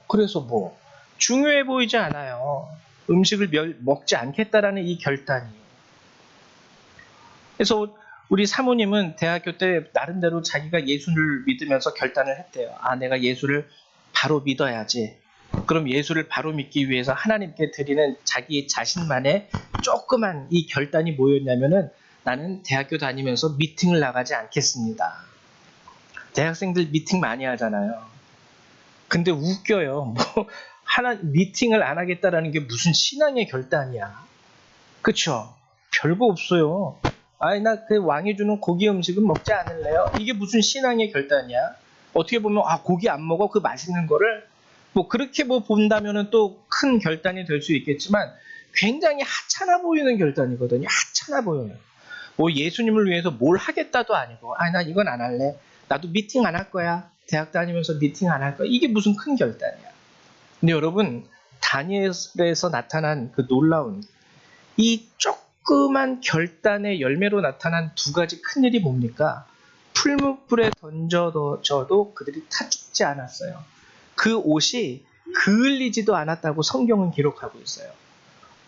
그래서 중요해 보이지 않아요. 음식을 먹지 않겠다라는 이 결단이. 그래서 우리 사모님은 대학교 때 나름대로 자기가 예수를 믿으면서 결단을 했대요. 내가 예수를 바로 믿어야지. 그럼 예수를 바로 믿기 위해서 하나님께 드리는 자기 자신만의 조그만 이 결단이 뭐였냐면은 나는 대학교 다니면서 미팅을 나가지 않겠습니다. 대학생들 미팅 많이 하잖아요. 근데 웃겨요. 미팅을 안 하겠다라는 게 무슨 신앙의 결단이야. 그쵸? 별거 없어요. 나 그 왕이 주는 고기 음식은 먹지 않을래요. 이게 무슨 신앙의 결단이야. 어떻게 보면 고기 안 먹어 그 맛있는 거를 그렇게 본다면은 또 큰 결단이 될 수 있겠지만 굉장히 하찮아 보이는 결단이거든요. 하찮아 보여요. 예수님을 위해서 뭘 하겠다도 아니고 나 이건 안 할래. 나도 미팅 안 할 거야. 대학 다니면서 미팅 안 할 거야. 이게 무슨 큰 결단이야. 근데 여러분 다니엘에서 나타난 그 놀라운 이 조그만 결단의 열매로 나타난 두 가지 큰일이 뭡니까? 풀무불에 던져져도 그들이 타 죽지 않았어요. 그 옷이 그을리지도 않았다고 성경은 기록하고 있어요.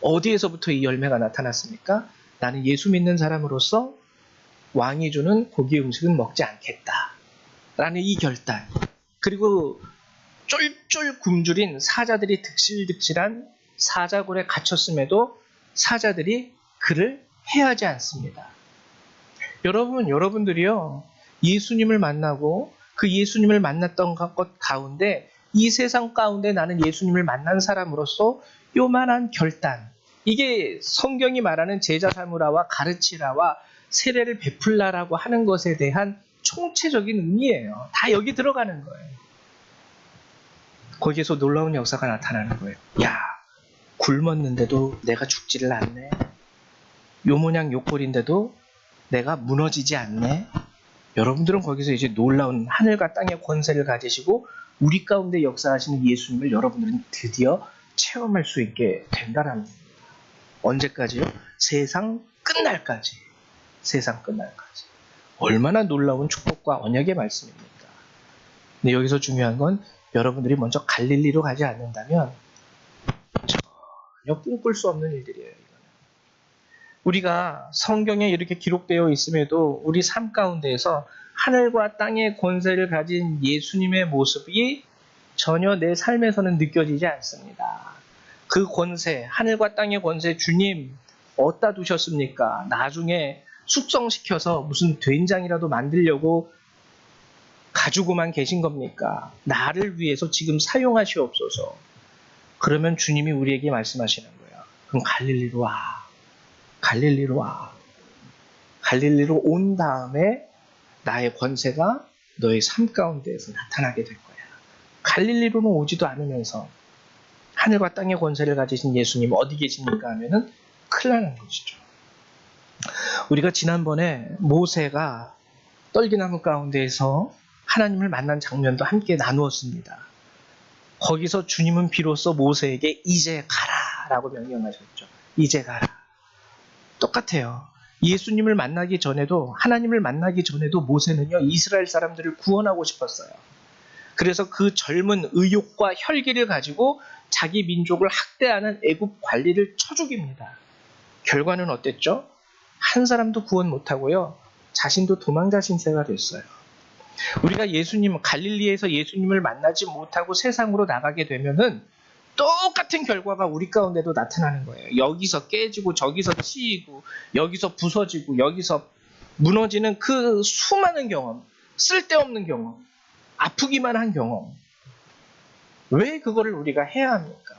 어디에서부터 이 열매가 나타났습니까? 나는 예수 믿는 사람으로서 왕이 주는 고기 음식은 먹지 않겠다 라는 이 결단. 그리고 쫄쫄 굶주린 사자들이 득실득실한 사자굴에 갇혔음에도 사자들이 그를 해하지 않습니다. 여러분들이요 예수님을 만나고 그 예수님을 만났던 것 가운데 이 세상 가운데 나는 예수님을 만난 사람으로서 요만한 결단, 이게 성경이 말하는 제자 삼으라와 가르치라와 세례를 베풀라라고 하는 것에 대한 총체적인 의미예요. 다 여기 들어가는 거예요. 거기에서 놀라운 역사가 나타나는 거예요. 굶었는데도 내가 죽지를 않네. 요 모양 요 꼴인데도 내가 무너지지 않네. 여러분들은 거기서 이제 놀라운 하늘과 땅의 권세를 가지시고 우리 가운데 역사하시는 예수님을 여러분들은 드디어 체험할 수 있게 된다라는 겁니다. 언제까지요? 세상 끝날까지. 얼마나 놀라운 축복과 언약의 말씀입니까? 근데 여기서 중요한 건 여러분들이 먼저 갈릴리로 가지 않는다면 전혀 꿈꿀 수 없는 일들이에요. 이거는. 우리가 성경에 이렇게 기록되어 있음에도 우리 삶 가운데에서 하늘과 땅의 권세를 가진 예수님의 모습이 전혀 내 삶에서는 느껴지지 않습니다. 그 권세, 하늘과 땅의 권세 주님 어디다 두셨습니까? 나중에 숙성시켜서 무슨 된장이라도 만들려고 가지고만 계신 겁니까? 나를 위해서 지금 사용하시옵소서. 그러면 주님이 우리에게 말씀하시는 거예요. 그럼 갈릴리로 와. 갈릴리로 와. 갈릴리로 온 다음에 나의 권세가 너의 삶 가운데에서 나타나게 될 거야. 갈릴리로는 오지도 않으면서 하늘과 땅의 권세를 가지신 예수님 어디 계십니까 하면은 큰일 나는 것이죠. 우리가 지난번에 모세가 떨기나무 가운데에서 하나님을 만난 장면도 함께 나누었습니다. 거기서 주님은 비로소 모세에게 이제 가라라고 명령하셨죠. 이제 가라. 똑같아요. 예수님을 만나기 전에도, 하나님을 만나기 전에도 모세는요, 이스라엘 사람들을 구원하고 싶었어요. 그래서 그 젊은 의욕과 혈기를 가지고 자기 민족을 학대하는 애굽 관리를 쳐 죽입니다. 결과는 어땠죠? 한 사람도 구원 못하고요, 자신도 도망자 신세가 됐어요. 우리가 갈릴리에서 예수님을 만나지 못하고 세상으로 나가게 되면은 똑같은 결과가 우리 가운데도 나타나는 거예요. 여기서 깨지고 저기서 치이고 여기서 부서지고 여기서 무너지는 그 수많은 경험, 쓸데없는 경험, 아프기만 한 경험. 왜 그거를 우리가 해야 합니까?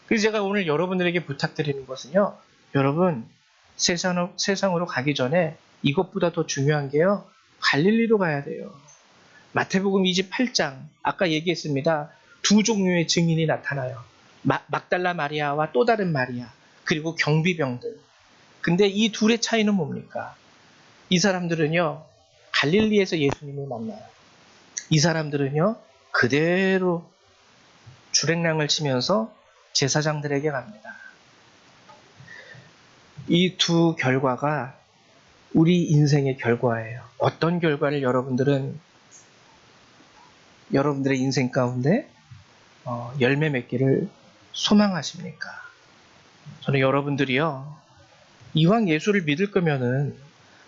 그래서 제가 오늘 여러분들에게 부탁드리는 것은요, 여러분 세상으로 가기 전에 이것보다 더 중요한 게요, 갈릴리로 가야 돼요. 마태복음 28장 아까 얘기했습니다. 두 종류의 증인이 나타나요. 막달라 마리아와 또 다른 마리아, 그리고 경비병들. 근데 이 둘의 차이는 뭡니까? 이 사람들은요, 갈릴리에서 예수님을 만나요. 이 사람들은요, 그대로 주랭랑을 치면서 제사장들에게 갑니다. 이 두 결과가 우리 인생의 결과예요. 어떤 결과를 여러분들의 인생 가운데 열매 맺기를 소망하십니까? 저는 여러분들이요, 이왕 예수를 믿을 거면은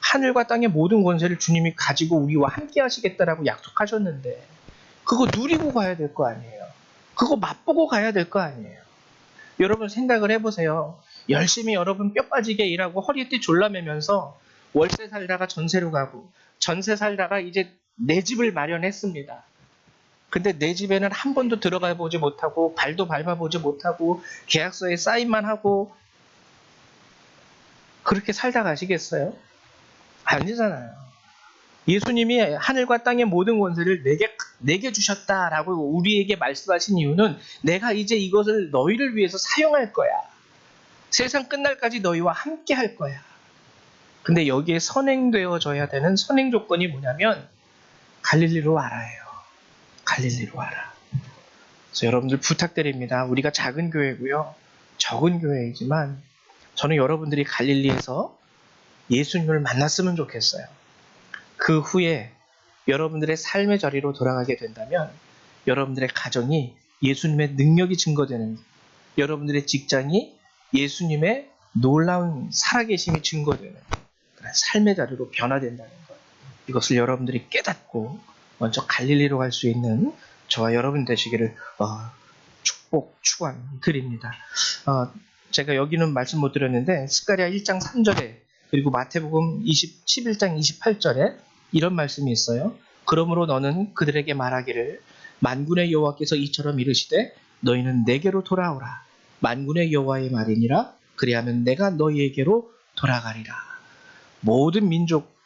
하늘과 땅의 모든 권세를 주님이 가지고 우리와 함께 하시겠다라고 약속하셨는데 그거 누리고 가야 될 거 아니에요. 그거 맛보고 가야 될 거 아니에요. 여러분 생각을 해보세요. 열심히 여러분 뼈 빠지게 일하고 허리띠 졸라매면서 월세 살다가 전세로 가고, 전세 살다가 이제 내 집을 마련했습니다. 근데 내 집에는 한 번도 들어가 보지 못하고 발도 밟아보지 못하고 계약서에 사인만 하고 그렇게 살다 가시겠어요? 아니잖아요. 예수님이 하늘과 땅의 모든 권세를 내게 주셨다라고 우리에게 말씀하신 이유는 내가 이제 이것을 너희를 위해서 사용할 거야. 세상 끝날까지 너희와 함께 할 거야. 근데 여기에 선행되어져야 되는 선행 조건이 뭐냐면 갈릴리로 와라예요. 갈릴리로 와라. 그래서 여러분들 부탁드립니다. 우리가 작은 교회고요, 적은 교회이지만 저는 여러분들이 갈릴리에서 예수님을 만났으면 좋겠어요. 그 후에 여러분들의 삶의 자리로 돌아가게 된다면 여러분들의 가정이 예수님의 능력이 증거되는, 여러분들의 직장이 예수님의 놀라운 살아계심이 증거되는 그런 삶의 자리로 변화된다는 것, 이것을 여러분들이 깨닫고 먼저 갈릴리로 갈 수 있는 저와 여러분 되시기를 축원드립니다. 제가 여기는 말씀 못 드렸는데 스가랴 1장 3절에 그리고 마태복음 11장 28절에 이런 말씀이 있어요. 그러므로 너는 그들에게 말하기를 만군의 여호와께서 이처럼 이르시되 너희는 내게로 돌아오라. 만군의 여호와의 말이니라. 그리하면 내가 너희에게로 돌아가리라. 모든 민족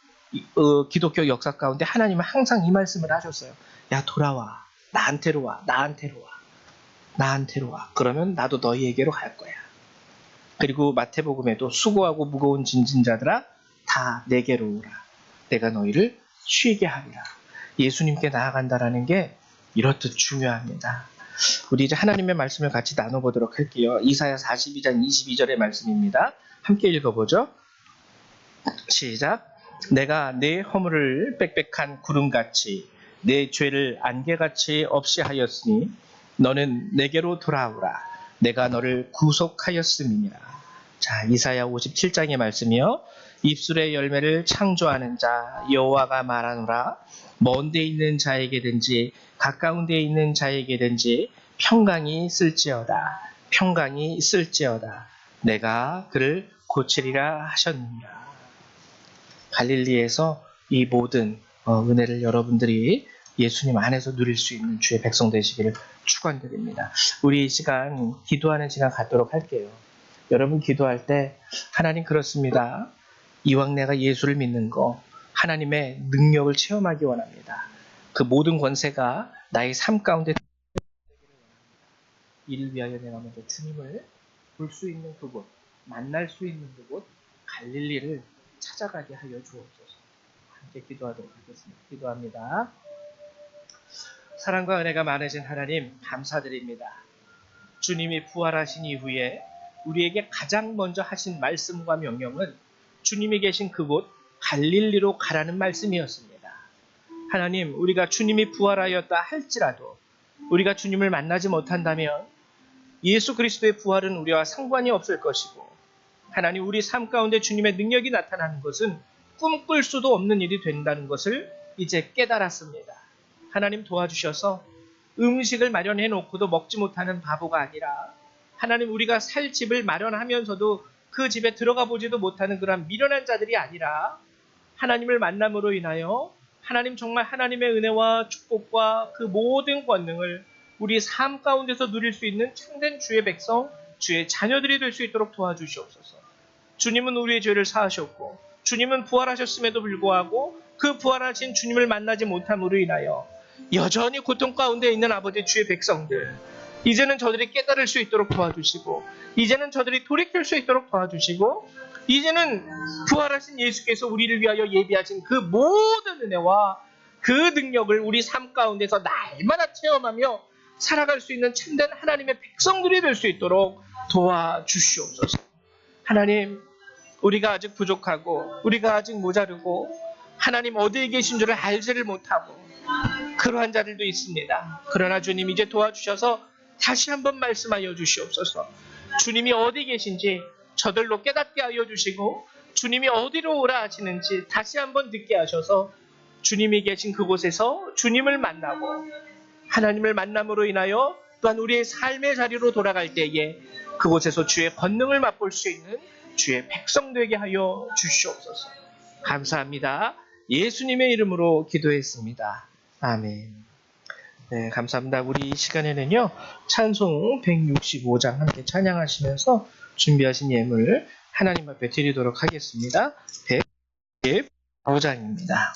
기독교 역사 가운데 하나님은 항상 이 말씀을 하셨어요. 야, 돌아와. 나한테로 와. 나한테로 와. 나한테로 와. 그러면 나도 너희에게로 갈 거야. 그리고 마태복음에도 수고하고 무거운 짐진 자들아 다 내게로 오라. 내가 너희를 쉬게 하리라. 예수님께 나아간다라는 게 이렇듯 중요합니다. 우리 이제 하나님의 말씀을 같이 나눠보도록 할게요. 이사야 42장 22절의 말씀입니다. 함께 읽어보죠. 시작. 내가 내 허물을 빽빽한 구름같이 내 죄를 안개같이 없이 하였으니 너는 내게로 돌아오라. 내가 너를 구속하였음이니라. 자, 이사야 57장의 말씀이요. 입술의 열매를 창조하는 자 여호와가 말하노라. 먼 데 있는 자에게든지 가까운 데 있는 자에게든지 평강이 있을지어다. 평강이 있을지어다. 내가 그를 고치리라 하셨느니라. 갈릴리에서 이 모든 은혜를 여러분들이 예수님 안에서 누릴 수 있는 주의 백성 되시기를 축원드립니다. 우리 이 시간 기도하는 시간 갖도록 할게요. 여러분 기도할 때 하나님 그렇습니다. 이왕 내가 예수를 믿는 거 하나님의 능력을 체험하기 원합니다. 그 모든 권세가 나의 삶 가운데 이를 위하여 내가 먼저 주님을 볼 수 있는 그곳, 만날 수 있는 그곳 갈릴리를 찾아가게 하여 주옵소서. 함께 기도하도록 하겠습니다. 기도합니다. 사랑과 은혜가 많으신 하나님 감사드립니다. 주님이 부활하신 이후에 우리에게 가장 먼저 하신 말씀과 명령은 주님이 계신 그곳 갈릴리로 가라는 말씀이었습니다. 하나님, 우리가 주님이 부활하였다 할지라도 우리가 주님을 만나지 못한다면 예수 그리스도의 부활은 우리와 상관이 없을 것이고, 하나님, 우리 삶 가운데 주님의 능력이 나타나는 것은 꿈꿀 수도 없는 일이 된다는 것을 이제 깨달았습니다. 하나님 도와주셔서 음식을 마련해 놓고도 먹지 못하는 바보가 아니라, 하나님, 우리가 살 집을 마련하면서도 그 집에 들어가 보지도 못하는 그런 미련한 자들이 아니라, 하나님을 만남으로 인하여 하나님 정말 하나님의 은혜와 축복과 그 모든 권능을 우리 삶 가운데서 누릴 수 있는 참된 주의 백성, 주의 자녀들이 될 수 있도록 도와주시옵소서. 주님은 우리의 죄를 사하셨고 주님은 부활하셨음에도 불구하고 그 부활하신 주님을 만나지 못함으로 인하여 여전히 고통 가운데 있는 아버지 주의 백성들, 이제는 저들이 깨달을 수 있도록 도와주시고, 이제는 저들이 돌이킬 수 있도록 도와주시고, 이제는 부활하신 예수께서 우리를 위하여 예비하신 그 모든 은혜와 그 능력을 우리 삶 가운데서 날마다 체험하며 살아갈 수 있는 참된 하나님의 백성들이 될 수 있도록 도와주시옵소서. 하나님, 우리가 아직 부족하고 우리가 아직 모자르고 하나님 어디에 계신 줄을 알지를 못하고 그러한 자들도 있습니다. 그러나 주님, 이제 도와주셔서 다시 한번 말씀하여 주시옵소서. 주님이 어디 계신지 저들로 깨닫게 하여 주시고, 주님이 어디로 오라 하시는지 다시 한번 듣게 하셔서 주님이 계신 그곳에서 주님을 만나고 하나님을 만남으로 인하여 또한 우리의 삶의 자리로 돌아갈 때에 그곳에서 주의 권능을 맛볼 수 있는 주의 백성 되게 하여 주시옵소서. 감사합니다. 예수님의 이름으로 기도했습니다. 아멘. 네, 감사합니다. 우리 이 시간에는요, 찬송 165장 함께 찬양하시면서 준비하신 예물 하나님 앞에 드리도록 하겠습니다. 165장입니다.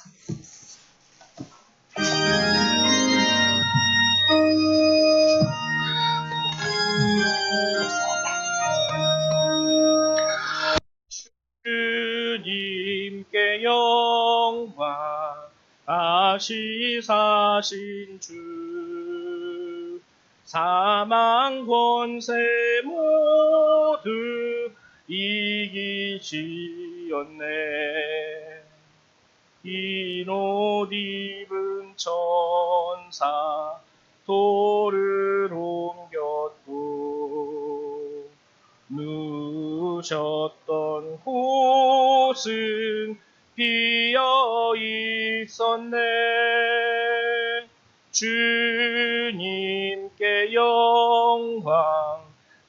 주님께 영광, 다시 사신 주, 사망 권세 모두 이기시었네. 흰 옷 입은 천사 돌을 옮겼고, 누우셨던 곳은 비어 있었네. 주님께 영광,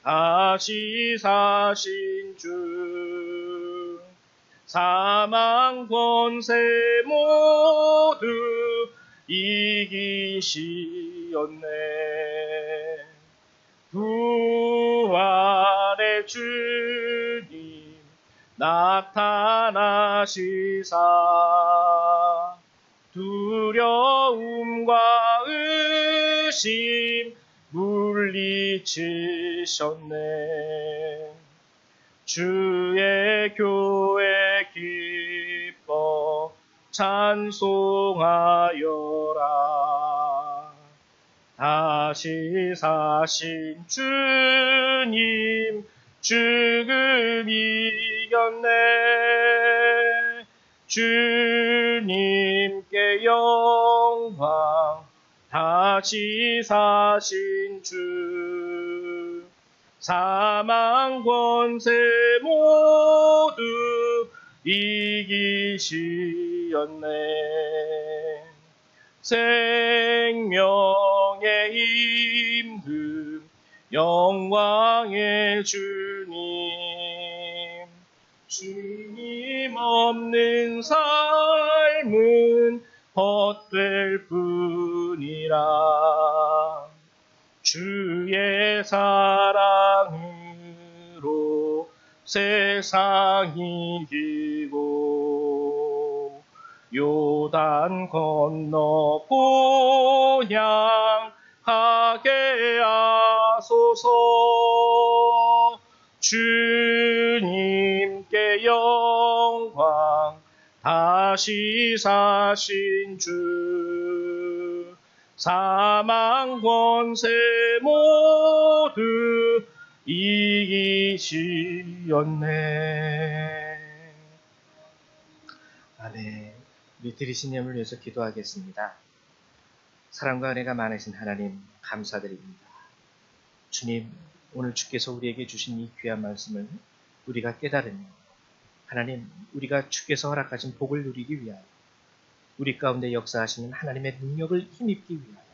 다시 사신 주, 사망 권세 모두 이기시었네. 부활의 주님 나타나시사 두려움과 의심 물리치셨네. 주의 교회 기뻐 찬송하여라. 다시 사신 주님 죽음 이겼네. 주님께 영광, 다시 사신 주, 사망 권세 모두 이기시었네. 생명의 힘든 영광의 주님, 주님 없는 삶은 헛될 뿐이라. 주의 사랑으로 세상이 길고 요단 건너 본향하게 하소서. 주님께 영광 다시 사신 주 사망 권세 모두 이기시었네. 아멘. 우리 들으신 예물을 위해서 기도하겠습니다. 사랑과 은혜가 많으신 하나님 감사드립니다. 주님, 오늘 주께서 우리에게 주신 이 귀한 말씀을 우리가 깨달으며 하나님, 우리가 주께서 허락하신 복을 누리기 위하여 우리 가운데 역사하시는 하나님의 능력을 힘입기 위하여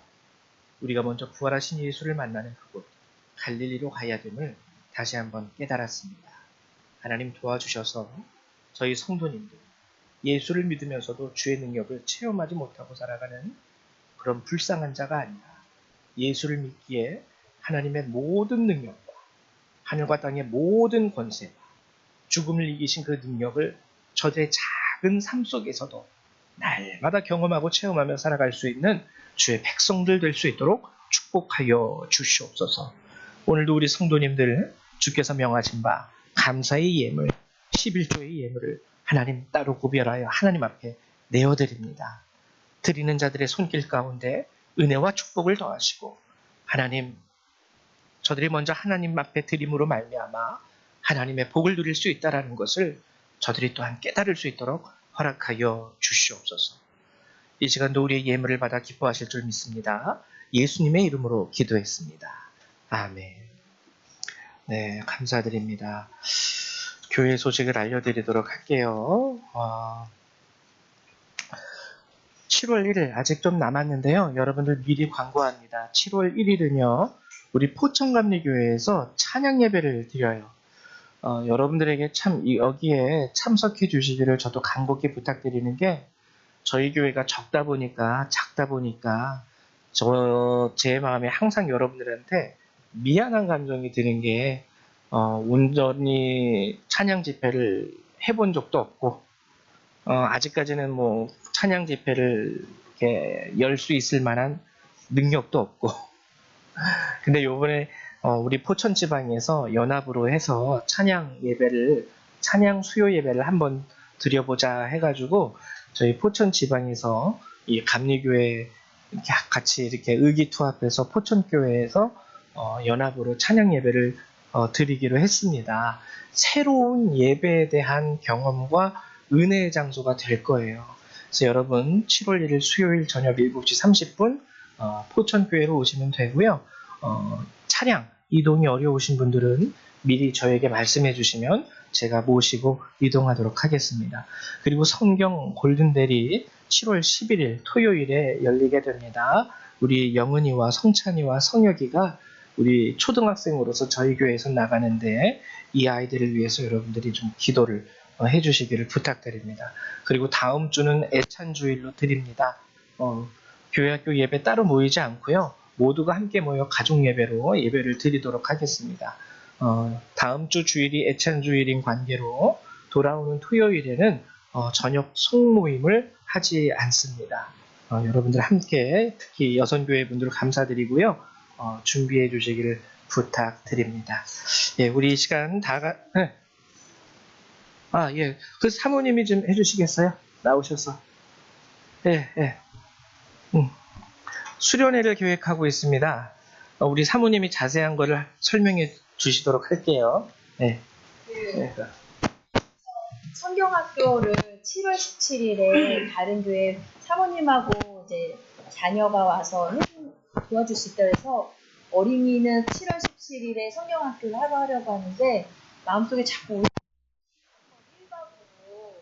우리가 먼저 부활하신 예수를 만나는 그곳 갈릴리로 가야 됨을 다시 한번 깨달았습니다. 하나님 도와주셔서 저희 성도님들 예수를 믿으면서도 주의 능력을 체험하지 못하고 살아가는 그런 불쌍한 자가 아니라 예수를 믿기에 하나님의 모든 능력과 하늘과 땅의 모든 권세와 죽음을 이기신 그 능력을 저들의 작은 삶 속에서도 날마다 경험하고 체험하며 살아갈 수 있는 주의 백성들 될 수 있도록 축복하여 주시옵소서. 오늘도 우리 성도님들 주께서 명하신 바 감사의 예물 11조의 예물을 하나님 따로 구별하여 하나님 앞에 내어드립니다. 드리는 자들의 손길 가운데 은혜와 축복을 더하시고 하나님 저들이 먼저 하나님 앞에 드림으로 말미암아 하나님의 복을 누릴 수 있다는 것을 저들이 또한 깨달을 수 있도록 허락하여 주시옵소서. 이 시간도 우리의 예물을 받아 기뻐하실 줄 믿습니다. 예수님의 이름으로 기도했습니다. 아멘. 네, 감사드립니다. 교회 소식을 알려드리도록 할게요. 7월 1일 아직 좀 남았는데요. 여러분들 미리 광고합니다. 7월 1일은요. 우리 포천감리교회에서 찬양 예배를 드려요. 여러분들에게 참 여기에 참석해 주시기를 저도 간곡히 부탁드리는 게 저희 교회가 작다 보니까 제 마음에 항상 여러분들한테 미안한 감정이 드는 게 온전히 찬양 집회를 해본 적도 없고 아직까지는 뭐 찬양 집회를 이렇게 열 수 있을 만한 능력도 없고 근데 요번에 우리 포천 지방에서 연합으로 해서 찬양 수요 예배를 한번 드려보자 해가지고 저희 포천 지방에서 이 감리교회 같이 이렇게 의기투합해서 포천교회에서 연합으로 찬양 예배를 드리기로 했습니다. 새로운 예배에 대한 경험과 은혜의 장소가 될 거예요. 그래서 여러분 7월 1일 수요일 저녁 7시 30분 포천교회로 오시면 되고요. 차량 이동이 어려우신 분들은 미리 저에게 말씀해 주시면 제가 모시고 이동하도록 하겠습니다. 그리고 성경 골든델이 7월 11일 토요일에 열리게 됩니다. 우리 영은이와 성찬이와 성혁이가 우리 초등학생으로서 저희 교회에서 나가는데 이 아이들을 위해서 여러분들이 좀 기도를 해주시기를 부탁드립니다. 그리고 다음 주는 애찬주일로 드립니다. 교회학교 예배 따로 모이지 않고요. 모두가 함께 모여 가족 예배로 예배를 드리도록 하겠습니다. 다음 주 주일이 애찬주일인 관계로 돌아오는 토요일에는 저녁 송모임을 하지 않습니다. 여러분들 함께 특히 여성교회 분들 감사드리고요. 준비해 주시기를 부탁드립니다. 예, 우리 이 시간 네. 예. 그 사모님이 좀 해주시겠어요? 나오셔서. 예. 수련회를 계획하고 있습니다. 우리 사모님이 자세한 거를 설명해 주시도록 할게요. 네. 성경학교를 7월 17일에 다른 교회 사모님하고 이제 자녀가 와서 도와줄 수 있다 해서 어린이는 7월 17일에 성경학교를 하려고 하는데 마음속에 자꾸 1박으로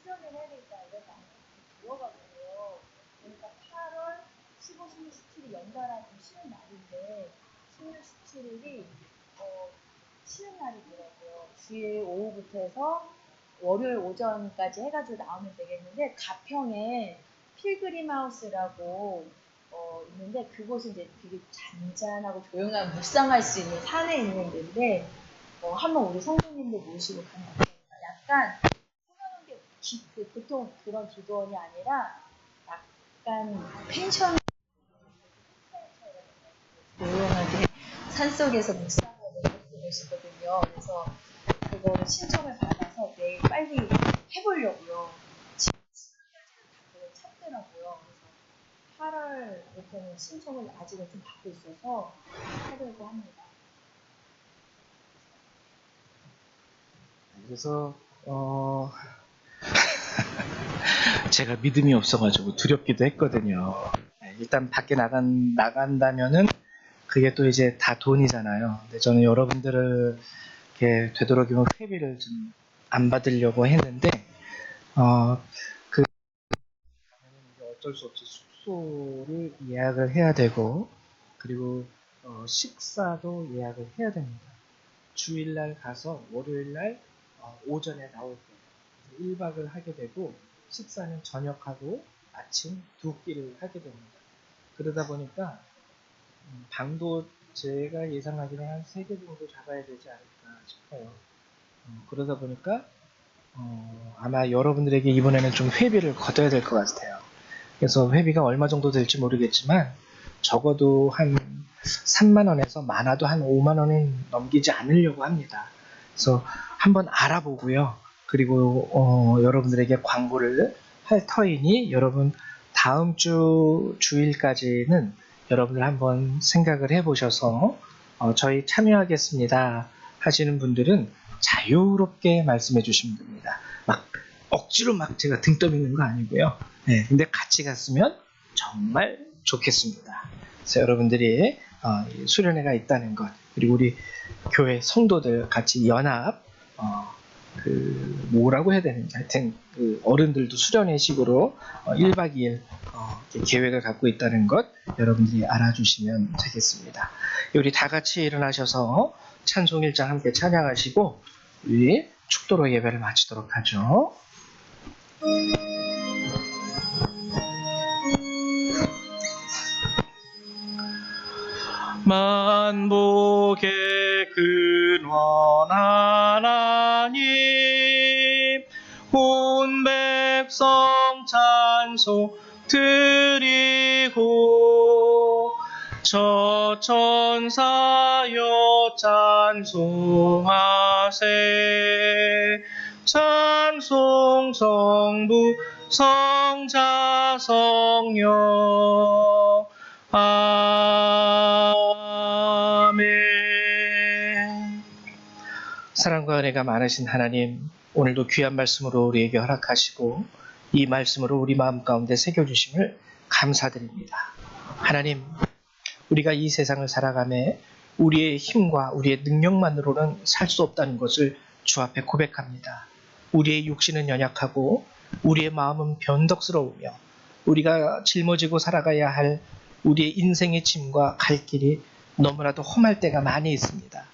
수련을 해야 되겠다 이런 마음이 들어가고요. 그러니까 8월 15, 16, 17이 연달아 좀 쉬는 날인데 16, 17일이 쉬는 날이더라고요. 주일 오후부터 해서 월요일 오전까지 해가지고 나오면 되겠는데 가평에 필그림 하우스라고 있는데 그곳은 이제 되게 잔잔하고 조용한 묵상할 수 있는 산에 있는 데인데 한번 우리 성도님들 모시고 가는 어떨까? 약간 생각하는 게 보통 그런 기도원이 아니라 약간 펜션 조용하게 산속에서 묵상하는 곳이거든요. 그래서 그거를 신청을 받아서 내일 빨리 해보려고요. 지금 그걸 찾더라고요. 그래서 8월부터는 신청을 아직은 좀 받고 있어서 하려고 합니다. 그래서 제가 믿음이 없어가지고 두렵기도 했거든요. 일단 밖에 나간다면은 그게 또 이제 다 돈이잖아요. 근데 저는 여러분들을 이렇게 되도록이면 회비를 좀 안 받으려고 했는데 그 어쩔 수 없이 숙소를 예약을 해야 되고 그리고 식사도 예약을 해야 됩니다. 주일날 가서 월요일날 오전에 나올 때 1박을 하게 되고 식사는 저녁하고 아침 두 끼를 하게 됩니다. 그러다 보니까 방도 제가 예상하기로는 한 3개 정도 잡아야 되지 않을까 싶어요. 그러다 보니까 아마 여러분들에게 이번에는 좀 회비를 걷어야 될 것 같아요. 그래서 회비가 얼마 정도 될지 모르겠지만 적어도 한 3만 원에서 많아도 한 5만 원은 넘기지 않으려고 합니다. 그래서 한번 알아보고요. 그리고 여러분들에게 광고를 할 터이니 여러분 다음 주 주일까지는 여러분들 한번 생각을 해보셔서 저희 참여하겠습니다 하시는 분들은 자유롭게 말씀해 주시면 됩니다. 막 억지로 막 제가 등 떠미는 거 아니고요. 네, 근데 같이 갔으면 정말 좋겠습니다. 그래서 여러분들이 수련회가 있다는 것 그리고 우리 교회 성도들 같이 연합 뭐라고 해야 되는지 하여튼 그 어른들도 수련회식으로 1박 2일 계획을 갖고 있다는 것 여러분들이 알아주시면 되겠습니다. 우리 다 같이 일어나셔서 찬송 1장 함께 찬양하시고 우리 축도로 예배를 마치도록 하죠. 만복의 근원 하나님 온 백성 찬송 드리고 저 천사여 찬송하세 찬송 성부 성자 성령 아멘. 사랑과 은혜가 많으신 하나님, 오늘도 귀한 말씀으로 우리에게 허락하시고 이 말씀으로 우리 마음 가운데 새겨주심을 감사드립니다. 하나님, 우리가 이 세상을 살아가며 우리의 힘과 우리의 능력만으로는 살 수 없다는 것을 주 앞에 고백합니다. 우리의 육신은 연약하고 우리의 마음은 변덕스러우며 우리가 짊어지고 살아가야 할 우리의 인생의 짐과 갈 길이 너무나도 험할 때가 많이 있습니다.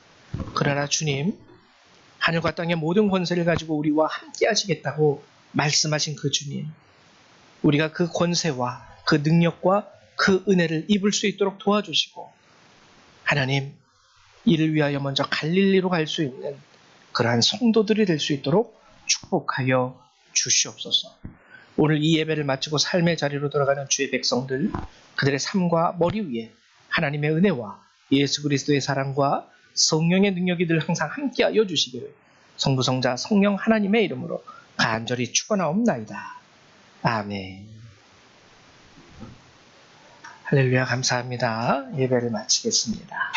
그러나 주님, 하늘과 땅의 모든 권세를 가지고 우리와 함께 하시겠다고 말씀하신 그 주님, 우리가 그 권세와 그 능력과 그 은혜를 입을 수 있도록 도와주시고 하나님, 이를 위하여 먼저 갈릴리로 갈 수 있는 그러한 성도들이 될 수 있도록 축복하여 주시옵소서. 오늘 이 예배를 마치고 삶의 자리로 돌아가는 주의 백성들, 그들의 삶과 머리 위에 하나님의 은혜와 예수 그리스도의 사랑과 성령의 능력이 늘 항상 함께하여 주시기를 성부 성자 성령 하나님의 이름으로 간절히 축원하옵나이다. 아멘. 할렐루야. 감사합니다. 예배를 마치겠습니다.